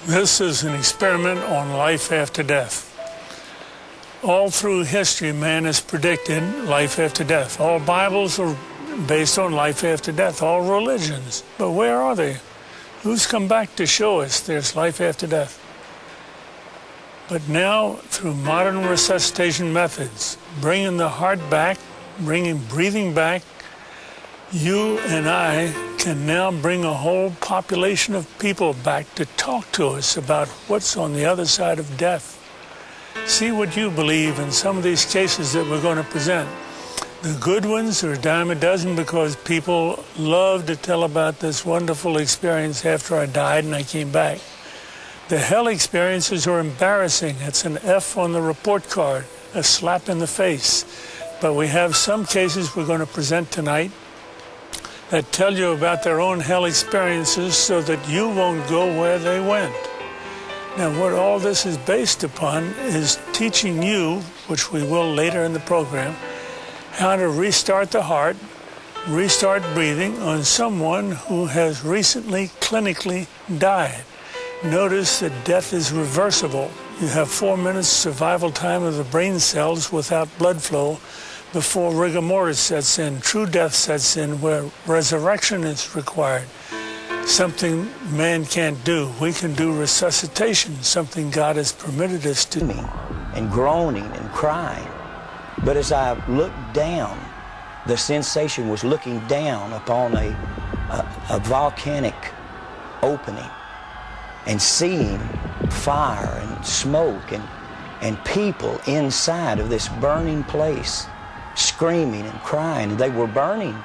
This is an experiment on life after death. All through history, man has predicted life after death. All Bibles are based on life after death, all religions. But where are they? Who's come back to show us there's life after death? But now, through modern resuscitation methods, bringing the heart back, bringing breathing back, you and I can now bring a whole population of people back to talk to us about what's on the other side of death. See what you believe in some of these cases that we're going to present. The good ones are a dime a dozen because people love to tell about this wonderful experience after I died and I came back. The hell experiences are embarrassing. It's an F on the report card, a slap in the face. But we have some cases we're going to present tonight that tell you about their own hell experiences so that you won't go where they went. Now, what all this is based upon is teaching you, which we will later in the program, how to restart the heart, restart breathing on someone who has recently clinically died. Notice that death is reversible. You have 4 minutes survival time of the brain cells without blood flow, before rigor mortis sets in, true death sets in, where resurrection is required. Something man can't do. We can do resuscitation, something God has permitted us to do. And groaning and crying. But as I looked down, the sensation was looking down upon a volcanic opening and seeing fire and smoke and people inside of this burning place screaming and crying. They were burning,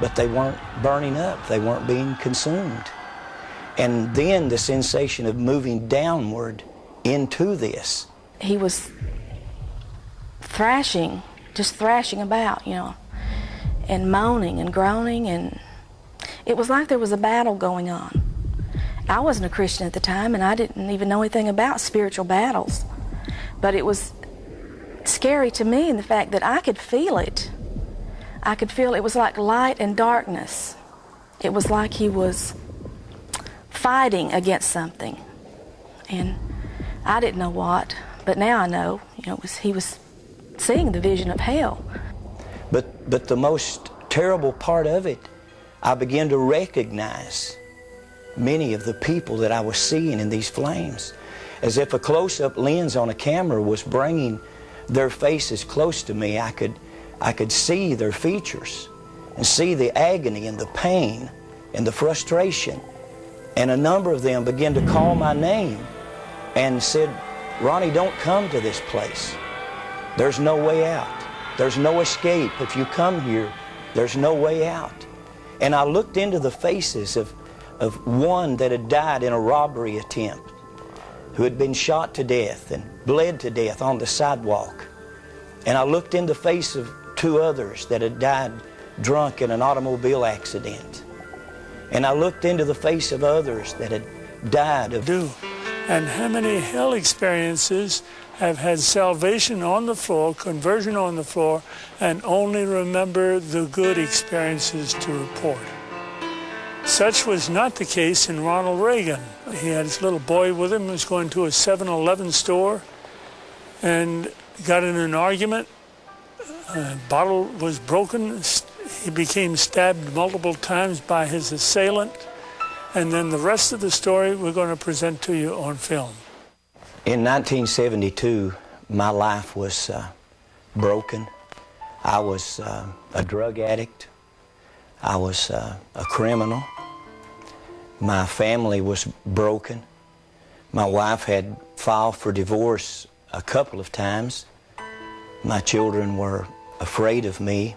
but they weren't burning up. They weren't being consumed. And then the sensation of moving downward into this. He was thrashing, just thrashing about, you know, and moaning and groaning, and it was like there was a battle going on. I wasn't a Christian at the time, and I didn't even know anything about spiritual battles. But it was scary to me in the fact that I could feel it. I could feel it was like light and darkness. It was like he was fighting against something. And I didn't know what, but now I know, you know, he was seeing the vision of hell. But the most terrible part of it, I began to recognize many of the people that I was seeing in these flames, as if a close-up lens on a camera was bringing their faces close to me. I could see their features and see the agony and the pain and the frustration. And a number of them began to call my name and said, "Ronnie, don't come to this place. There's no way out. There's no escape. If you come here, there's no way out." And I looked into the faces of one that had died in a robbery attempt, who had been shot to death and bled to death on the sidewalk. And I looked in the face of two others that had died drunk in an automobile accident. And I looked into the face of others that had died of... And how many hell experiences have had salvation on the floor, conversion on the floor, and only remember the good experiences to report? Such was not the case in Ronald Reagan. He had his little boy with him, was going to a 7-Eleven store and got in an argument. A bottle was broken. He became stabbed multiple times by his assailant. And then the rest of the story we're going to present to you on film. In 1972, my life was broken. I was a drug addict. I was a criminal. My family was broken. My wife had filed for divorce a couple of times. My children were afraid of me.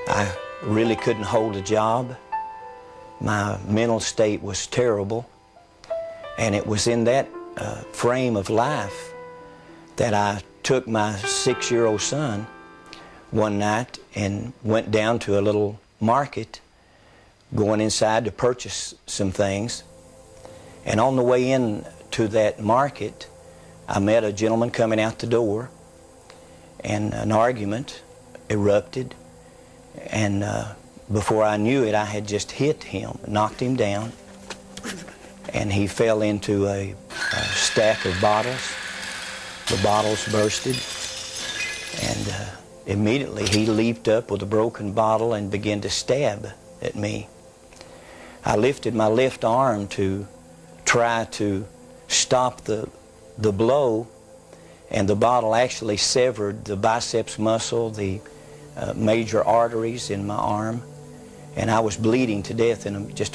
I really couldn't hold a job. My mental state was terrible. And it was in that frame of life that I took my 6-year-old son one night and went down to a little market, going inside to purchase some things. And on the way in to that market, I met a gentleman coming out the door, and an argument erupted. And before I knew it, I had just hit him, knocked him down, and he fell into a stack of bottles. The bottles bursted, and immediately he leaped up with a broken bottle and began to stab at me. I lifted my left arm to try to stop the blow, and the bottle actually severed the biceps muscle, the major arteries in my arm, and I was bleeding to death in just